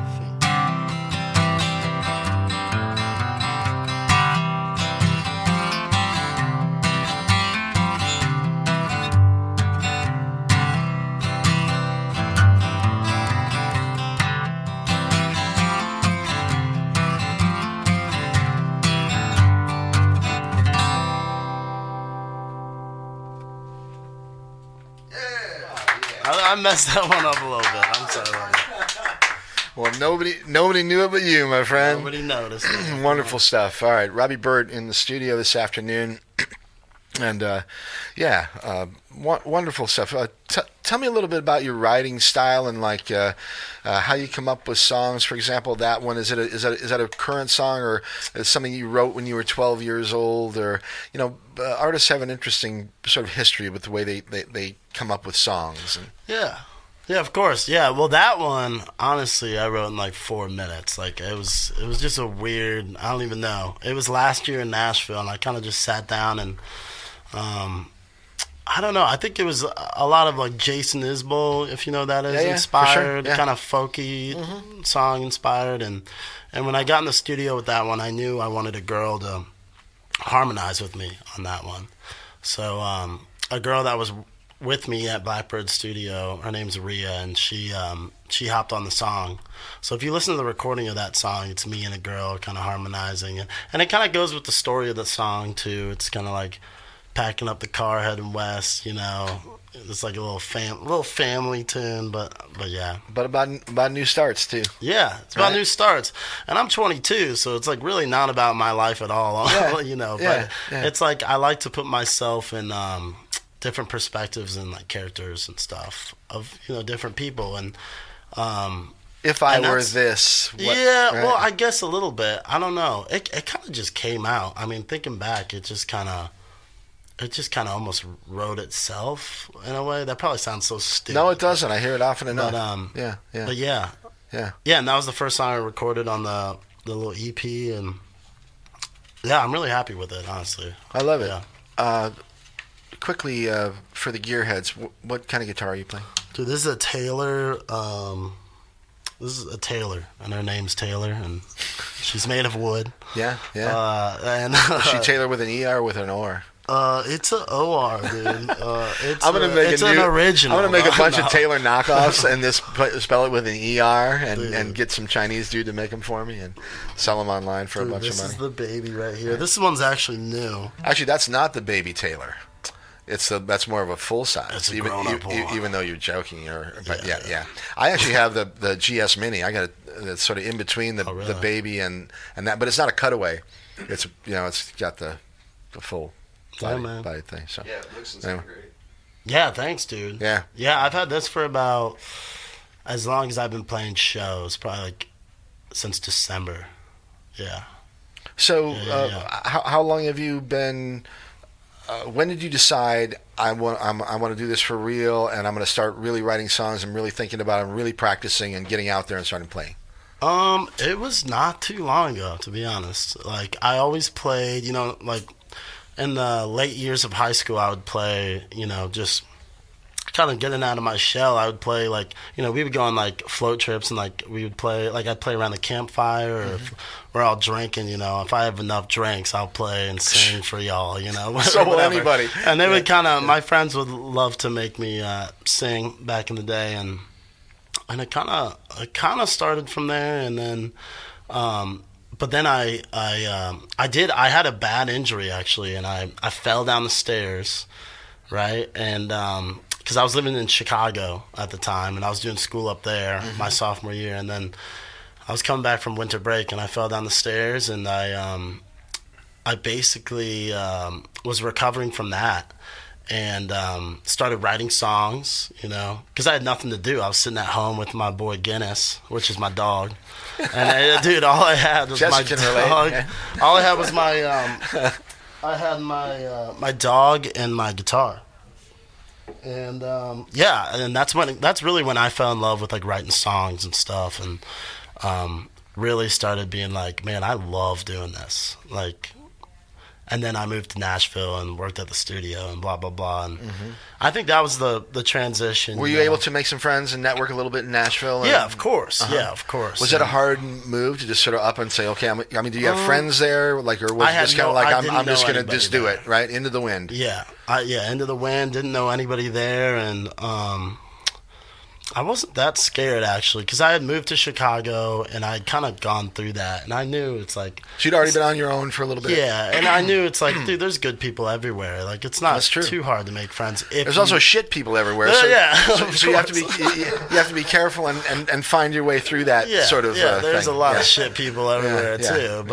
I messed that one up a little bit. I'm sorry. Well, nobody knew it but you, my friend. Nobody noticed. Wonderful stuff. All right, Robbie Burt in the studio this afternoon. And, wonderful stuff. Tell me a little bit about your writing style and, like, how you come up with songs. For example, that one, is that a current song, or is it something you wrote when you were 12 years old? Or, you know, artists have an interesting sort of history with the way they come up with songs. And, Yeah, of course. Yeah, well, that one, honestly, I wrote in like 4 minutes. Like, it was just a weird, I don't even know. It was last year in Nashville, and I kind of just sat down and, I don't know. I think it was a lot of like Jason Isbell, if you know who that is, inspired, for sure. kind of folky song inspired. And when I got in the studio with that one, I knew I wanted a girl to harmonize with me on that one. So a girl that was with me at Blackbird Studio, her name's Rhea, and she hopped on the song. So if you listen to the recording of that song, it's me and a girl kind of harmonizing, and it kind of goes with the story of the song too. It's kind of like packing up the car heading west, you know. It's like a little family tune, but yeah. But about new starts too. Yeah, it's about new starts. And I'm 22, so it's like really not about my life at all, you know. But it's like I like to put myself in different perspectives and like characters and stuff of different people and If I and were that's- this, what, yeah, right? well, I guess a little bit. I don't know. It kind of just came out. I mean, thinking back, it just kind of almost wrote itself in a way. That probably sounds so stupid. No, it doesn't. I hear it often enough. But yeah, but yeah, yeah. and that was the first song I recorded on the little EP, and yeah, I'm really happy with it, honestly. I love it. Yeah. Quickly, for the gearheads, what kind of guitar are you playing? Dude, this is a Taylor. And her name's Taylor, and she's made of wood. Yeah, yeah. And Is she Taylor with an E or with an O? it's an OR, dude. I'm gonna make it's a an new, original. I'm gonna make a bunch No. of Taylor knockoffs and spell it with an ER Dude. and get some Chinese dude to make them for me and sell them online for Dude, a bunch of this money. is the baby right here. This one's actually new. Actually, that's not the baby Taylor. That's more of a full size. It's a grown-up one. Even though you're joking, but yeah. I actually have the GS Mini. I got it. It's sort of in between the really? baby and that, but it's not a cutaway. It's it's got the full body thing. So Yeah, it looks and Anyway. sounds great. Yeah, thanks, dude. yeah. Yeah, I've had this for about as long as I've been playing shows, probably like since December. Yeah. So Yeah. how long have you been? When did you decide I want to do this for real and I'm going to start really writing songs and really thinking about them, really practicing and getting out there and starting playing? It was not too long ago, to be honest. Like I always played, like in the late years of high school, I would play, just kind of getting out of my shell. I would play like, we would go on like float trips and like we would play, like I'd play around the campfire or if we're all drinking, if I have enough drinks, I'll play and sing for y'all, So will whatever. anybody. And they would kind of, my friends would love to make me sing back in the day, and it kind of started from there, and then, but then I had a bad injury actually, and I fell down the stairs, right, and because I was living in Chicago at the time, and I was doing school up there my sophomore year, and then I was coming back from winter break, and I fell down the stairs, and I basically was recovering from that. And started writing songs, because I had nothing to do. I was sitting at home with my boy Guinness, which is my dog. And dude, all I had was Jesse my can dog. relate, yeah. All I had was I had my dog and my guitar. And and that's really when I fell in love with like writing songs and stuff, and really started being like, man, I love doing this, like. And then I moved to Nashville and worked at the studio and blah, blah, blah. And I think that was the transition. Were you able to make some friends and network a little bit in Nashville? Yeah, of course. Yeah, of course. Was it a hard move to just sort of up and say, okay, do you have friends there? Like, or was I it had just kind of no- like, I I'm didn't just know going to just do anybody it, right? Into the wind. Yeah. Into the wind. Didn't know anybody there. And I wasn't that scared, actually, because I had moved to Chicago and I'd kind of gone through that. And I knew it's like... So you'd already been on your own for a little bit. Yeah, and I knew it's like, dude, there's good people everywhere. Like, it's not That's true. too hard to make friends. If There's you- also shit people everywhere. So, yeah, so, of so you have to be course. you have to be careful and find your way through that sort of there's thing. a lot Yeah. of shit people everywhere Yeah, too,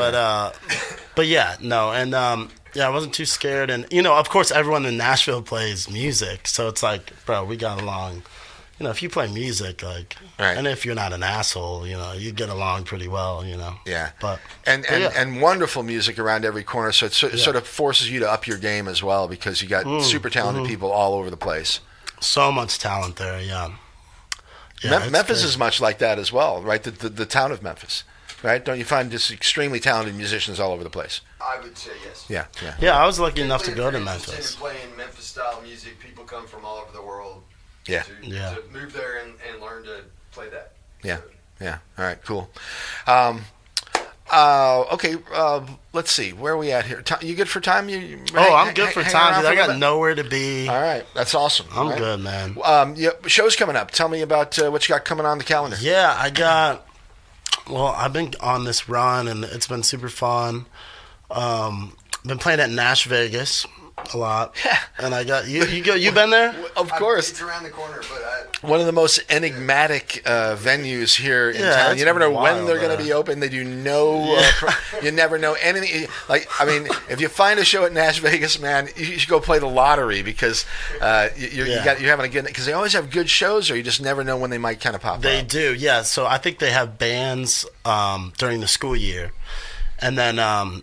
but yeah, no, and I wasn't too scared, and of course everyone in Nashville plays music, so it's like, bro, we got along. If you play music, like, Right. and if you're not an asshole, you get along pretty well, Yeah, But and yeah. wonderful music around every corner. So it sort of forces you to up your game as well because you got super talented people all over the place. so much talent there, yeah. it's Memphis great. is much like that as well, right? The town of Memphis, right? Don't you find just extremely talented musicians all over the place? I would say yes. Yeah, yeah. Yeah, I was lucky enough to If go you're to interested Memphis. in playing Memphis style music, people come from all over the world. Yeah. Yeah. To move there and learn to play that. Yeah. Yeah. All right. Cool. Okay. Let's see. Where are we at here? You good for time? I'm good for hang time, around dude. I a little got bit? nowhere to be. All right. That's awesome. I'm All right. good, man. Yeah, shows coming up. Tell me about what you got coming on the calendar. Yeah, I've been on this run, and it's been super fun. Been playing at Nash Vegas a lot. Yeah. And I got you been there? Of course. It's around the corner, but one of the most enigmatic venues here in Yeah, town. it's You never know when wild, they're going to be open. They do no. You never know anything. Like, I mean, if you find a show at Nash Vegas, man, you should go play the lottery because you're having a good. Because they always have good shows, or you just never know when they might kind of pop They up. do, yeah. So I think they have bands during the school year. And then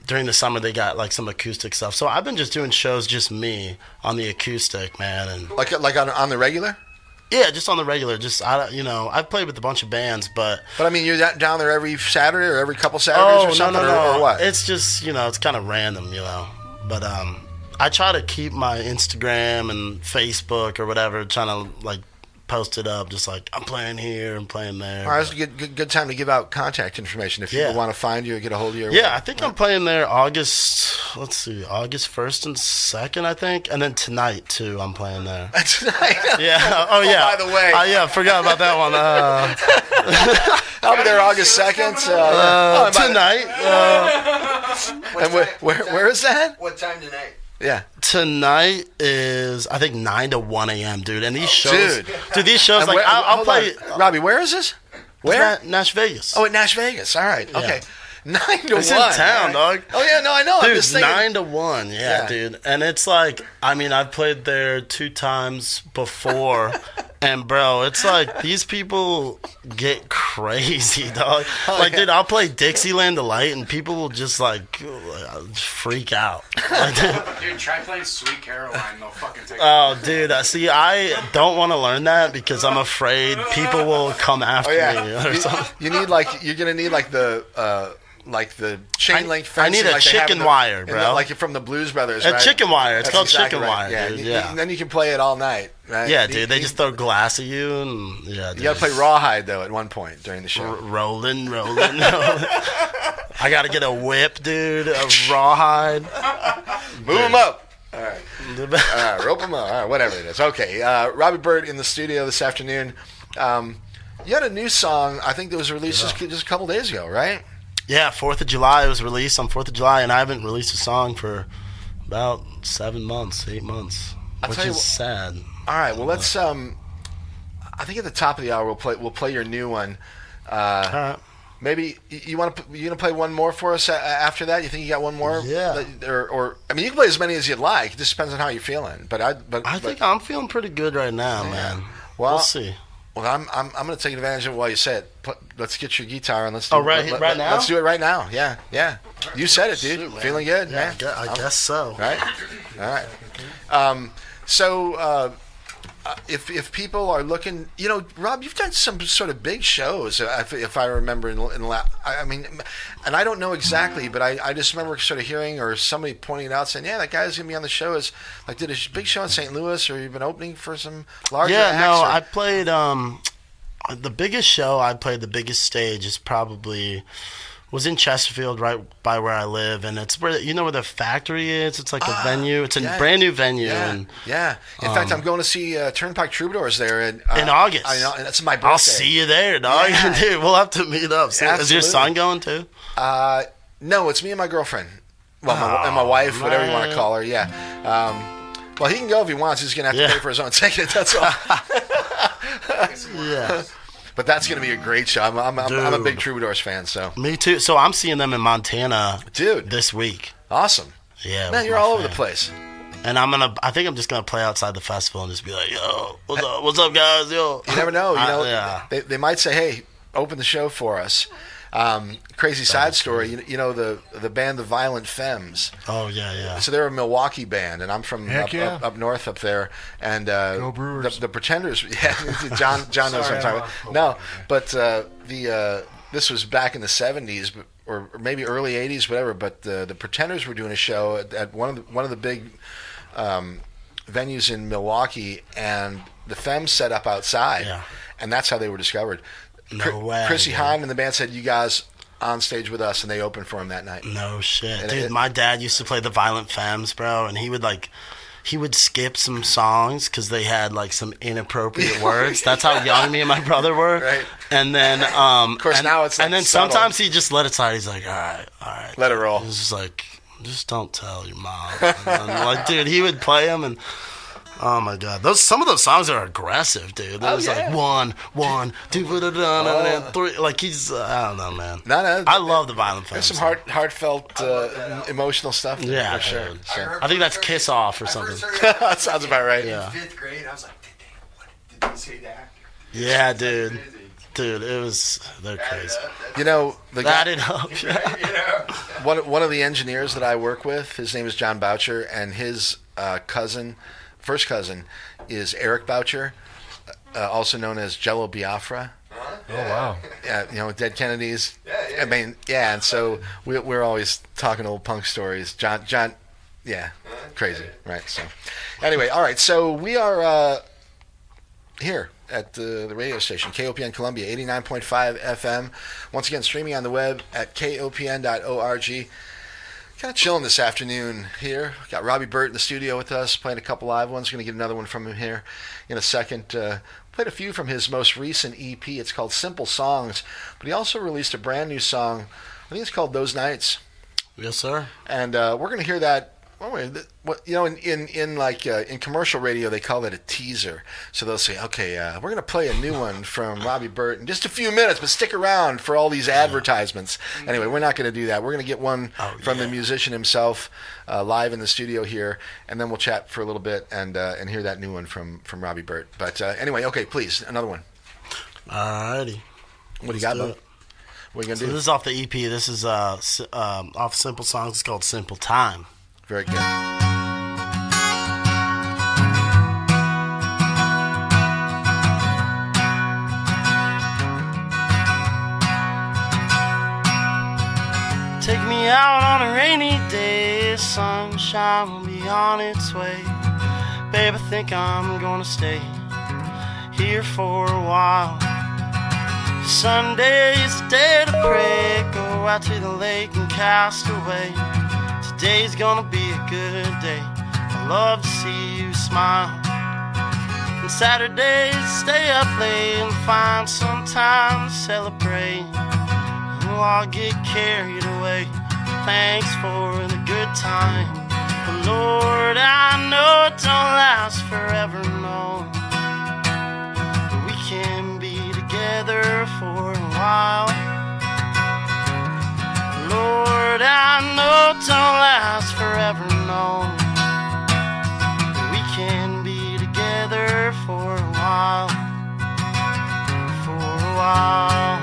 during the summer, they got like some acoustic stuff. So I've been just doing shows, just me on the acoustic, man. And Like on the regular. yeah, just on the regular. I've played with a bunch of bands, but But I mean, you're down there every Saturday or every couple Saturdays or something, or what? It's just it's kind of random, But I try to keep my Instagram and Facebook or whatever, trying to like post it up, just like I'm playing here, I'm playing there. All right, it's a good time to give out contact information if people want to find you or get a hold of you. Yeah, I think I'm playing there August 1st and 2nd, I think. And then tonight, too, I'm playing there. Tonight. Yeah. Oh, yeah. By the way. Yeah, I forgot about that one. I'll be there August 2nd. Tonight. And where is that? What time tonight? Yeah. Tonight is, I think, 9 to 1 a.m., dude. And these shows... Dude. These shows, And like, where- I'll hold play... on. Robbie, where is this? Where? Nash Vegas. Oh, at Nash Vegas. All right. Okay. 9 to 1. It's in town, All right. dog. Oh, yeah. No, I know. I'm Dude, just thinking. 9 to 1, yeah, dude. And it's like, I mean, I've played there 2 times before, and bro, it's like these people get crazy, dog. Like, dude, I'll play Dixieland Delight, and people will just like freak out. Like, Dude, try playing Sweet Caroline. They'll fucking take oh, dude, see, I don't want to learn that because I'm afraid people will come after me or something. You're gonna need like the chain link I fencing. need a like they have chicken in wire, bro. like from the Blues Brothers. A right? chicken wire. It's That's called exactly chicken right. wire, dude. Yeah. Yeah. Then you can play it all night. Right? Yeah, dude, they just throw glass at you, and yeah, dude. You gotta play rawhide though at one point during the show. Rolling. I gotta get a whip, dude. A rawhide. Move them up. All right, rope them up. All right, whatever it is. Okay, Robbie Burt in the studio this afternoon. You had a new song, I think that was released just a couple days ago, right? Yeah, 4th of July. It was released on 4th of July, and I haven't released a song for about 7 months, 8 months, which is sad. All right, well let's. I think at the top of the hour we'll play your new one. All right. Maybe you gonna play one more for us after that? You think you got one more? Yeah. Or I mean, you can play as many as you'd like. It just depends on how you're feeling. But I think I'm feeling pretty good right now, man. Well, We'll see. Well, I'm going to take advantage of it while you say it. Let's get your guitar and let's do right now? Let's do it right now. Yeah. You said it, dude. Shoot, man. Feeling good, Yeah, man. I guess so. Right. All right. So if people are looking, Rob, you've done some sort of big shows, if I remember. I mean, and I don't know exactly, but I just remember sort of hearing or somebody pointing it out, saying, "Yeah, that guy's gonna be on the show." Is like did a big show in St. Louis, or you've been opening for some larger acts? Yeah, no, or- I played the biggest show I played, the biggest stage is probably was in Chesterfield, right by where I live, and it's where where the factory is. It's like a venue. It's a brand new venue. Yeah, and yeah. In fact, I'm going to see Turnpike Troubadours there in August. I know, and that's my birthday. I'll see you there, dog. Yeah. Dude, we'll have to meet up. Is your Absolutely. son going too? No, it's me and my girlfriend. Well, and my wife, whatever you want to man. call her. Yeah. Well, he can go if he wants. He's going to have to pay for his own ticket. That's all. Yeah. But that's going to be a great show. I'm a big Dude. Troubadours fan. So, Me too. So I'm seeing them in Montana, dude, this week. awesome. Yeah, Man, with you're my all over the fam. place. And I think I'm just gonna play outside the festival and just be like, "Yo, what's up, guys? Yo." You never know. Yeah. They might say, "Hey, open the show for us." Crazy side story. You know the band The Violent Femmes. Oh yeah. So they're a Milwaukee band, and I'm from Heck yeah. up north up there. And Go Brewers. The Pretenders. Yeah, John knows what I'm talking about. No, but this was back in the '70s, or maybe early '80s, whatever. But the Pretenders were doing a show at one of the big venues in Milwaukee, and the Femmes set up outside, Yeah. and that's how they were discovered. No way, Chrissy dude. Hahn and the band said, "You guys on stage with us," and they opened for him that night. No shit, And dude. it- My dad used to play the Violent Femmes, bro, and he would skip some songs because they had like some inappropriate words. That's how young me and my brother were. Right. And then, of course, now it's, like, and then subtle. sometimes he just let it slide. He's like, all right, Let it roll. He's just like, just don't tell your mom. And, like, dude, he would play them, and Oh my God, some of those songs are aggressive, dude. There's like one, two, three. Like he's, I don't know, man. No, I love the Violent Femmes. There's some heartfelt, emotional stuff. There, Yeah, for sure. dude. So. I think that's Kiss Off or something. That sounds about right. Yeah. In 5th grade, I was like, did they say that? Yeah, dude. Dude, they're crazy. You know, the That guy, it up. one of the engineers that I work with, his name is John Boucher, and his first cousin, is Eric Boucher, also known as Jello Biafra. Oh wow. Yeah, Dead Kennedys. Yeah. I mean, yeah, and so we're always talking old punk stories. John, yeah, crazy, right? So, anyway, all right. So we are here at the radio station, KOPN Columbia, 89.5 FM. Once again, streaming on the web at kopn.org. Kind of chilling this afternoon here. Got Robbie Burt in the studio with us, playing a couple live ones. Going to get another one from him here in a second. Played a few from his most recent EP. It's called Simple Songs, but he also released a brand new song. I think it's called Those Nights. Yes, sir. And we're going to hear that. In commercial radio, they call it a teaser. So they'll say, okay, we're going to play a new one from Robbie Burt in just a few minutes, but stick around for all these advertisements. Anyway, we're not going to do that. We're going to get one from the musician himself live in the studio here, and then we'll chat for a little bit and hear that new one from Robbie Burt. But anyway, okay, please, another one. Alrighty. What do you got, bud? What are you going to So do? this is off the EP. This is off Simple Songs. It's called Simple Time. Very good. Take me out on a rainy day, sunshine will be on its way. Babe, I think I'm gonna stay here for a while. Sunday's the day to pray, go out to the lake and cast away. Today's gonna be a good day, I love to see you smile. And Saturdays stay up late and find some time to celebrate. Oh, I'll get carried away, thanks for the good time. But Lord, I know it don't last forever, no. But we can be together for a while. Lord, I know it don't last forever, no. But we can be together for a while. For a while.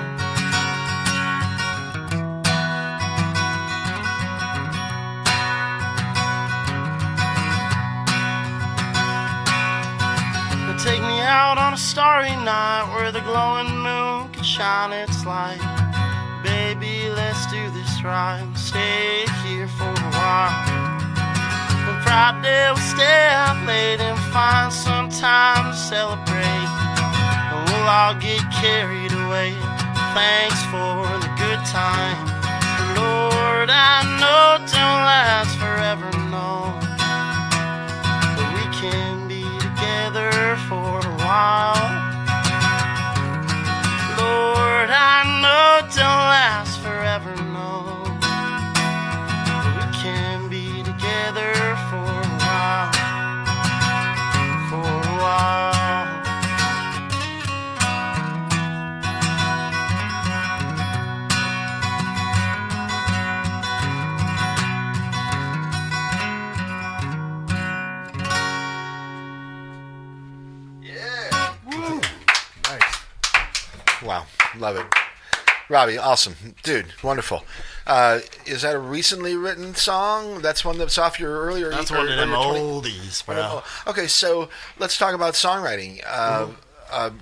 Take me out on a starry night where the glowing moon can shine its light. Baby, let's do this right. Stay here for a while. On Friday we'll stay out late and find some time to celebrate. And we'll all get carried away. Thanks for the good time. Lord, I know it don't last forever, no. But we can be together for a while. Lord, I know it don't last forever, no. But we can be together for a while. For a while. Wow, love it. Robbie, awesome. Dude, wonderful. Is that a recently written song? That's one that's off your earlier... That's or- one of or them your 20 oldies, bro. Okay, so let's talk about songwriting.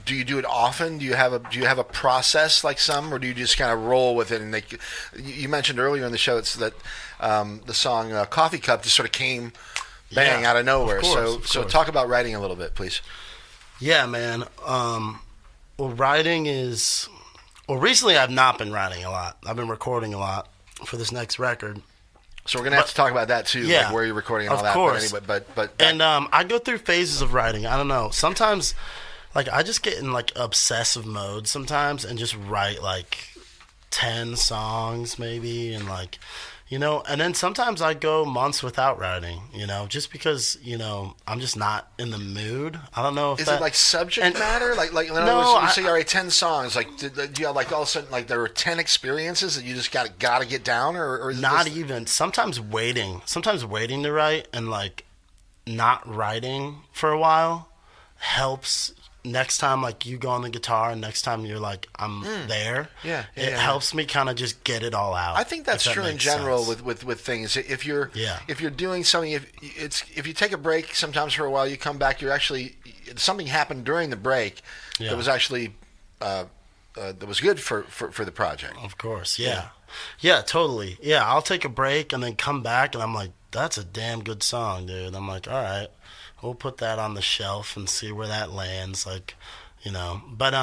Do you do it often? Do you have a process like some, or do you just kind of roll with it? And you mentioned earlier in the show that the song "Coffee Cup" just sort of came bang out of nowhere. Of course, So talk about writing a little bit, please. Yeah, man. Well, writing is... Well, recently I've not been writing a lot. I've been recording a lot for this next record. So we're gonna have to talk about that too, Yeah, like where you're recording and all of that. course. But anyway, but And I go through phases of writing. I don't know. Sometimes, like, I just get in, like, obsessive mode sometimes and just write, like, 10 songs maybe. And, like, You know, and then sometimes I go months without writing, you know, just because, I'm just not in the mood. I don't know if Is it like subject matter? Like in other No, words, you say, all right, 10 songs. Like, do you have like all of a sudden, like there were 10 experiences that you just got to get down? Or is it not just... even. Sometimes waiting to write and like not writing for a while helps. Next time, like you go on the guitar, and next time you're like, I'm there. It helps me kind of just get it all out. I think that's true in general sense. with things. If you're doing something, if you take a break sometimes for a while, you come back. You're actually something happened during the break that was actually that was good for the project. Of course, yeah, totally. Yeah, I'll take a break and then come back, and I'm like, that's a damn good song, dude. I'm like, all right. We'll put that on the shelf and see where that lands, like, But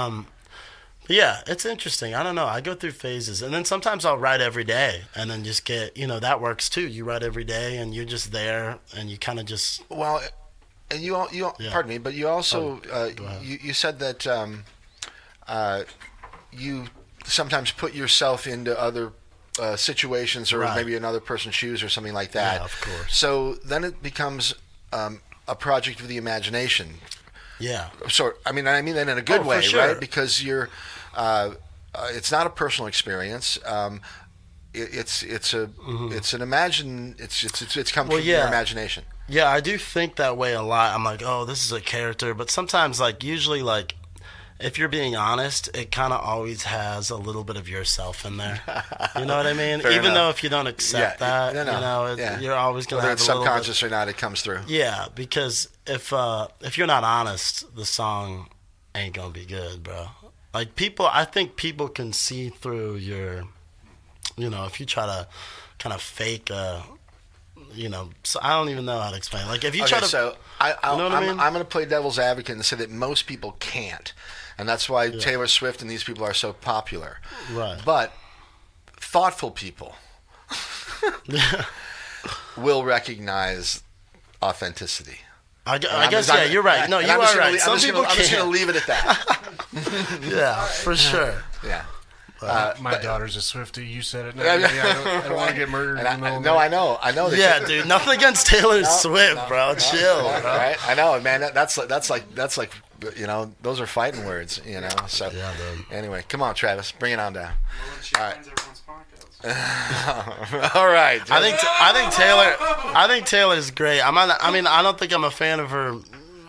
yeah, it's interesting. I don't know. I go through phases, and then sometimes I'll write every day, and then just get, that works too. You write every day, and you're just there, and you kind of just. Well, and you pardon me, but you also you said that you sometimes put yourself into other situations or maybe another person's shoes or something like that. Yeah, of course. So then it becomes a project of the imagination. Yeah. So I mean that in a good way, sure. right? Because you're, it's not a personal experience. It's come from your imagination. Yeah, I do think that way a lot. I'm like, oh, this is a character, but sometimes, usually, if you're being honest, it kind of always has a little bit of yourself in there. You know what I mean? Even though if you don't accept that, you're always going to have it's a little subconscious bit. or not, it comes through. Yeah, because if you're not honest, the song ain't going to be good, bro. I think people can see through your, if you try to kind of fake so I don't even know how to explain. If you try to, so I'm mean? going to play devil's advocate and say that most people can't, and that's why Taylor Swift and these people are so popular. Right. But thoughtful people will recognize authenticity. I guess you're right. No, you are right. Some people can't. I'm just going to leave it at that. Yeah, for sure. Yeah. My daughter's a Swiftie. You said it. I don't want to get murdered. I know. That yeah, dude. Nothing against Taylor Swift, bro. Chill, bro. Right? I know, man. That's like those are fighting words, So yeah, dude. Anyway, come on, Travis, bring it on down. All right. All right. I think Taylor's great. I don't think I'm a fan of her.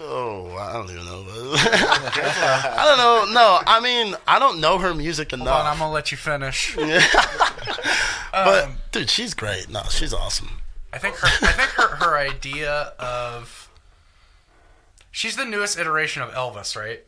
Oh, I don't even know. I don't know. No, I don't know her music enough. Hold on, I'm gonna let you finish. But dude, she's great. No, she's awesome. I think her idea of she's the newest iteration of Elvis, right?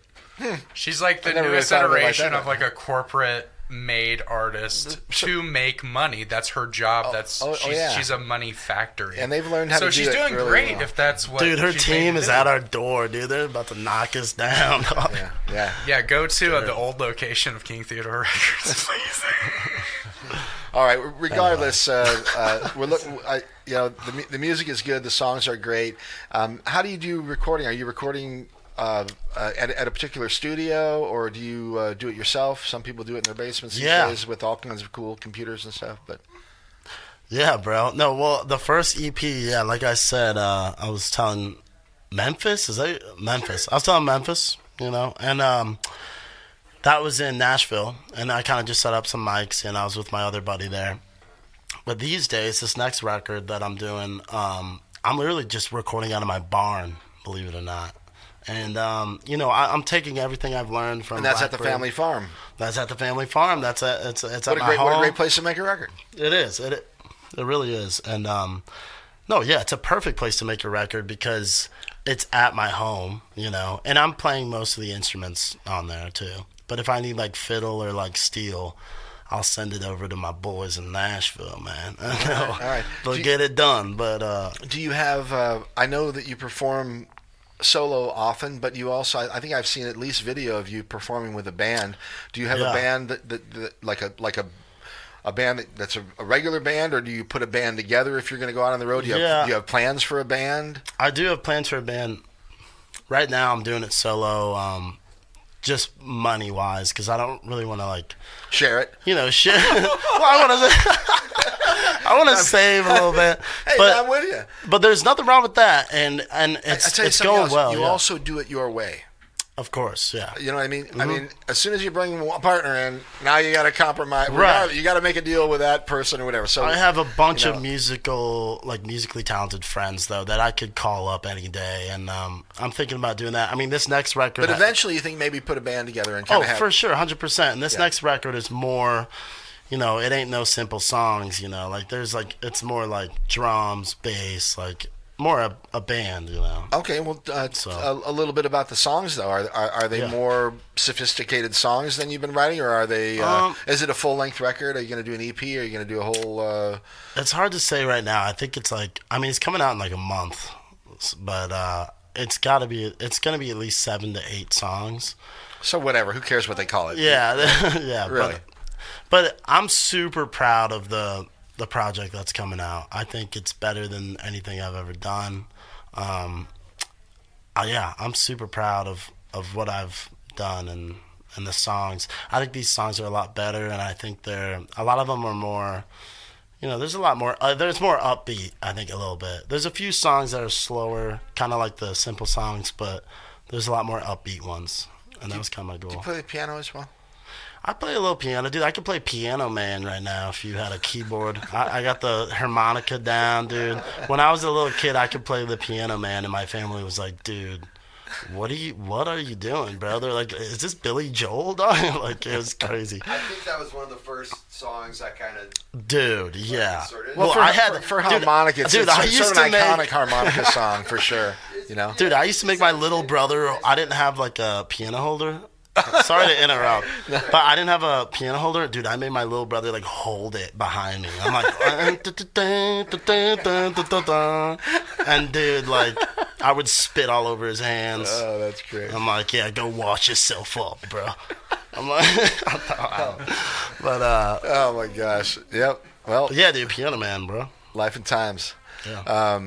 She's like the newest iteration of like a corporate made artist to make money. That's her job. She's a money factory, and they've learned how to do it. So she's doing great. If that's what, dude, her team is at our door, dude. They're about to knock us down. Yeah. Go to the old location of King Theodore Records, please. All right. Regardless, we're looking. The music is good. The songs are great. How do you do recording? Are you recording at a particular studio, or do you do it yourself? Some people do it in their basements these days with all kinds of cool computers and stuff. But yeah, bro. No, well, the first EP, like I said, I was telling Memphis. Is that Memphis? I was telling Memphis, and that was in Nashville, and I kind of just set up some mics, and I was with my other buddy there. But these days, this next record that I'm doing, I'm literally just recording out of my barn, believe it or not. And, I'm taking everything I've learned from. And that's Blackbird. At the family farm. That's at the family farm. It's at my home. What a great place to make a record. It is. It really is. And, it's a perfect place to make a record because it's at my home, and I'm playing most of the instruments on there too. But if I need fiddle or steel, I'll send it over to my boys in Nashville, man. All right. They'll get it done. But do you have? I know that you perform solo often, but you also, I think I've seen at least video of you performing with a band. Do you have a band that like a band that's a regular band, or do you put a band together if you're going to go out on the road? Do you have plans for a band? I do have plans for a band. Right now I'm doing it solo. just money wise, because I don't really want to like Share it. shit. Well, I want to save a little bit. Hey, but I'm with you. But there's nothing wrong with that, and I it's tell you it's something going else. well. You yeah. also do it your way. Of course, yeah. You know what I mean? I mean, as soon as you bring one partner in, now you got to compromise. Right. You got to make a deal with that person or whatever. So I have a bunch of musically talented friends though that I could call up any day, and I'm thinking about doing that. I mean, this next record. But eventually, you think maybe put a band together and kind of have. For sure, 100%. And this next record is more. It ain't no simple songs. Like there's it's more like drums, bass, like. More a band, Okay, well, a little bit about the songs though. Are they more sophisticated songs than you've been writing, or are they? Is it a full length record? Are you going to do an EP? Are you going to do a whole? It's hard to say right now. I think it's it's coming out in like a month, but it's going to be at least 7 to 8 songs. So whatever. Who cares what they call it? Yeah, yeah. Really. But I'm super proud of the project that's coming out. I think it's better than anything I've ever done. I'm super proud of what I've done and the songs. I think these songs are a lot better, and I think a lot of them are more, there's a lot more, there's more upbeat, I think, a little bit. There's a few songs that are slower, kind of like the simple songs, but there's a lot more upbeat ones, and that was kind of my goal. Do you play the piano as well? I play a little piano, dude. I could play Piano Man right now if you had a keyboard. I got the harmonica down, dude. When I was a little kid, I could play the Piano Man, and my family was like, dude, what are you doing, bro? They're like, is this Billy Joel, dog? Like, it was crazy. I think that was one of the first songs I kind of. Dude, yeah. Well, for harmonica, it's dude, sort I of used an to iconic harmonica song for sure. Dude, I used to make my little brother. I didn't have like a piano holder. Sorry to interrupt, but I didn't have a piano holder. Dude, I made my little brother like hold it behind me. I'm like, and dude, like, I would spit all over his hands. Oh, that's great. I'm like, yeah, go wash yourself up, bro. I'm like, but oh my gosh, yep. Well, yeah, dude, Piano Man, bro. Life and times. Yeah.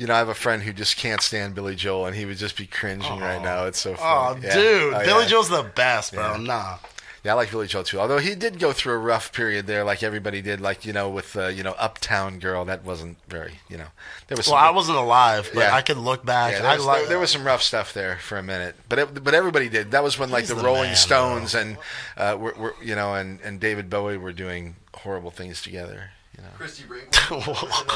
I have a friend who just can't stand Billy Joel, and he would just be cringing right now. It's so funny. Oh, dude. Billy yeah. Joel's the best, bro. Yeah. Nah. Yeah, I like Billy Joel, too. Although he did go through a rough period there, like everybody did, like, with, Uptown Girl. That wasn't very, there was some... Well, I wasn't alive, but Yeah. I could look back. Yeah, there was some rough stuff there for a minute. But everybody did. That was when, like, He's the the Rolling man, Stones and, and David Bowie were doing horrible things together. Christy Brinkley.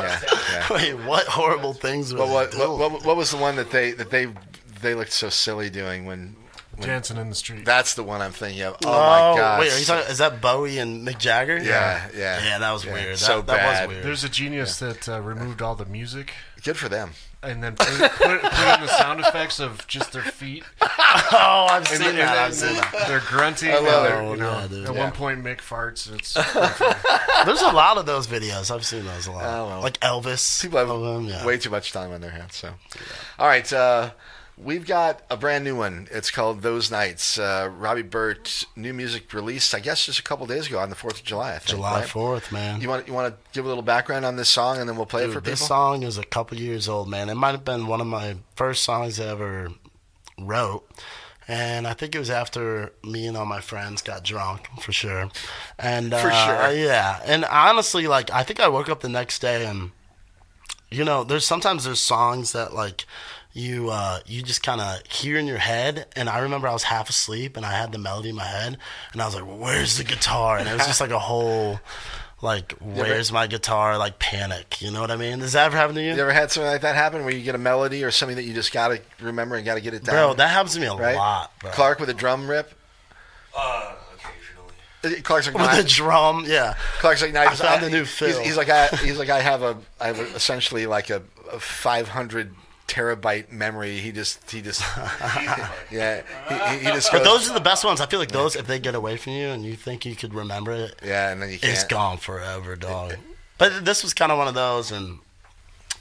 Yeah. Wait, what horrible things were they doing? What was the one that they looked so silly doing when Dancing in the Street. That's the one I'm thinking of. Oh my god! Wait, are you talking? Is that Bowie and Mick Jagger? Yeah. Yeah, that was weird. So that bad. was weird. There's a genius that removed all the music Good for them. and then put in the sound effects of just their feet. Oh, I've And seen then- that. and I've seen then that. They're grunting. I love and it. they're, Yeah, dude. At Yeah. one point, Mick farts. It's There's a lot of those videos. I've seen those a lot. Oh, well. Like Elvis. People have of them, yeah. way too much time on their hands. So, all right, we've got a brand new one. It's called "Those Nights." Robbie Burt, new music released, I guess, just a couple days ago on the 4th of July. I think, July right? 4th, man. You want to give a little background on this song, and then we'll play it for Dude, people. this song is a couple years old, man. It might have been one of my first songs I ever wrote. And I think it was after me and all my friends got drunk, for sure. And For sure. yeah. And honestly, like, I think I woke up the next day and, there's songs that, like, you just kind of hear in your head. And I remember I was half asleep and I had the melody in my head. And I was like, where's the guitar? And it was just like a whole... Like, where's my guitar? Like, panic. You know what I mean? Does that ever happen to you? You ever had something like that happen where you get a melody or something that you just got to remember and got to get it down? Bro, that happens to me a right? lot, bro. Clark with a drum rip? Occasionally. Clark's like, With nah. the drum, yeah. Clark's like, nah, I found the new fill. He's like, I have essentially like a 500 terabyte memory. He just yeah. He just But goes, those are the best ones. I feel like those, if they get away from you and you think you could remember it, yeah, and then you can't. it's gone forever, dog. But this was kind of one of those, and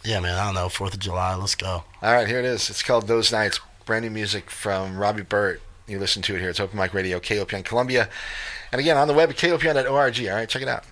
yeah, man, I don't know, 4th of July, let's go. All right, here it is. It's called "Those Nights." Brand new music from Robbie Burt. You listen to it here. It's Open Mic Radio, KOPN Columbia, and again on the web at kopn.org. All right, check it out.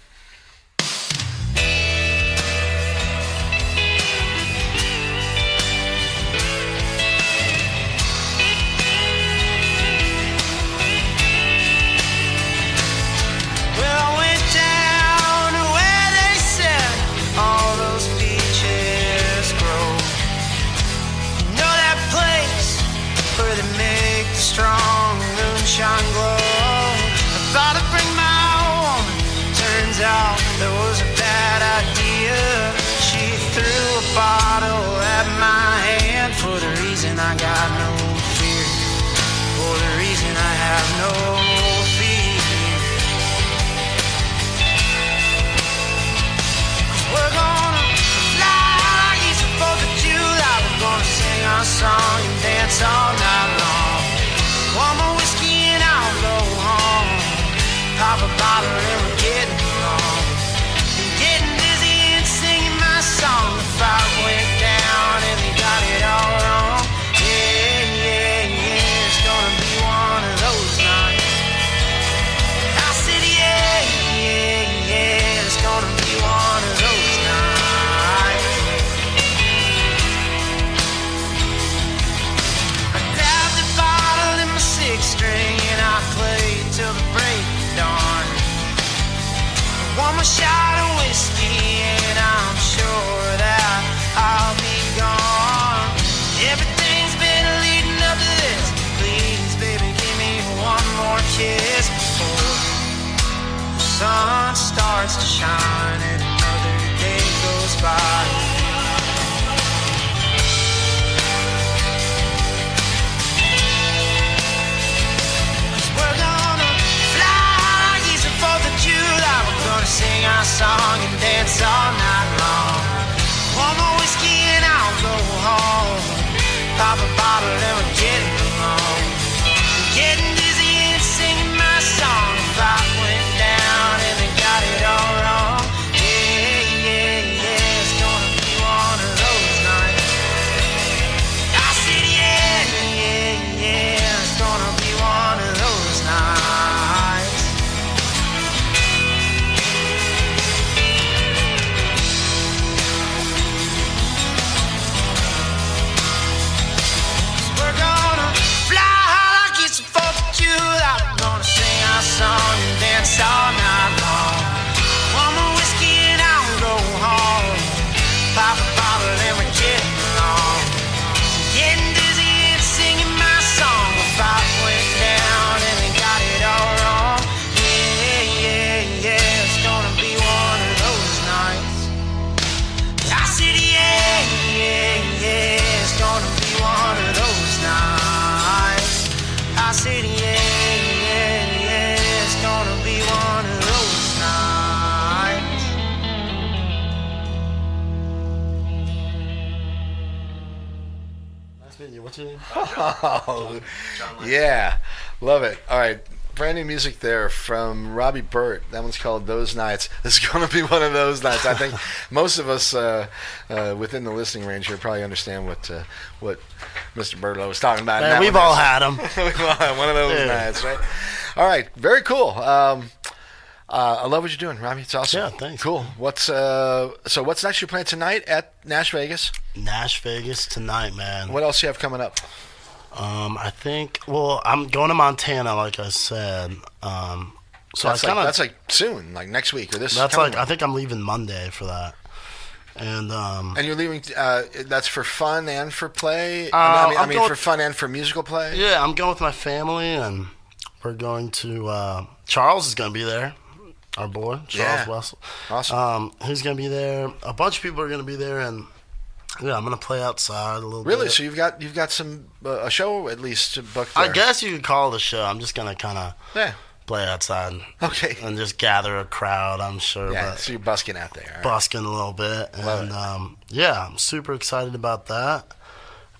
starts to shine and another day goes by. We're gonna fly like it's the 4th of July. We're gonna sing our song and dance all night long. One more whiskey and I'll go home. Pop a bottle and we're getting along. Getting dizzy and singing my song. The clock went down and they got it all wrong. Yeah, yeah, yeah, it's gonna be one of those nights. I said yeah, yeah, yeah, it's gonna be one of those nights. We're gonna fly high like it's the 4th of July. We're gonna sing our song and dance all night long. One more whiskey and I'll go home. Pop a bottle and we're getting along. Getting dizzy and singing my song. The clock went down and they got it all wrong. Yeah, yeah, yeah, it's gonna be one of those nights. I said yeah, yeah, yeah, it's gonna be one of those nights. I said yeah, yeah, yeah, it's gonna be one of those nights. Nice meeting you. What's your name? Oh, yeah. Love it. All right. Brand new music there from Robbie Burt. That one's called Those Nights. This is going to be one of those nights. I think most of us within the listening range here probably understand what Mr. Burlow was talking about. Man, we've all had them. We've all had one of those nights, right? All right. Very cool. I love what you're doing, Robbie. It's awesome. Yeah, thanks. Cool. What's next? You're playing tonight at Nash Vegas. Nash Vegas tonight, man. What else do you have coming up? I think. Well, I'm going to Montana, like I said. So That's like soon, like next week or this. That's coming like month. I think I'm leaving Monday for that. And And you're leaving. That's for fun and for play. I'm I mean, going- for fun and for musical play. yeah, I'm going with my family, and we're going to. Charles is going to be there. Our boy, Charles Yeah. Wessel. Awesome. He's going to be there. A bunch of people are going to be there, and yeah, I'm going to play outside a little bit. Really? So you've got some a show at least booked there. I guess you could call it a show. I'm just going to kind of Yeah. play outside Okay. and just gather a crowd, I'm sure. Yeah. But So you're busking out there. all right. busking a little bit. Love And yeah, I'm super excited about that.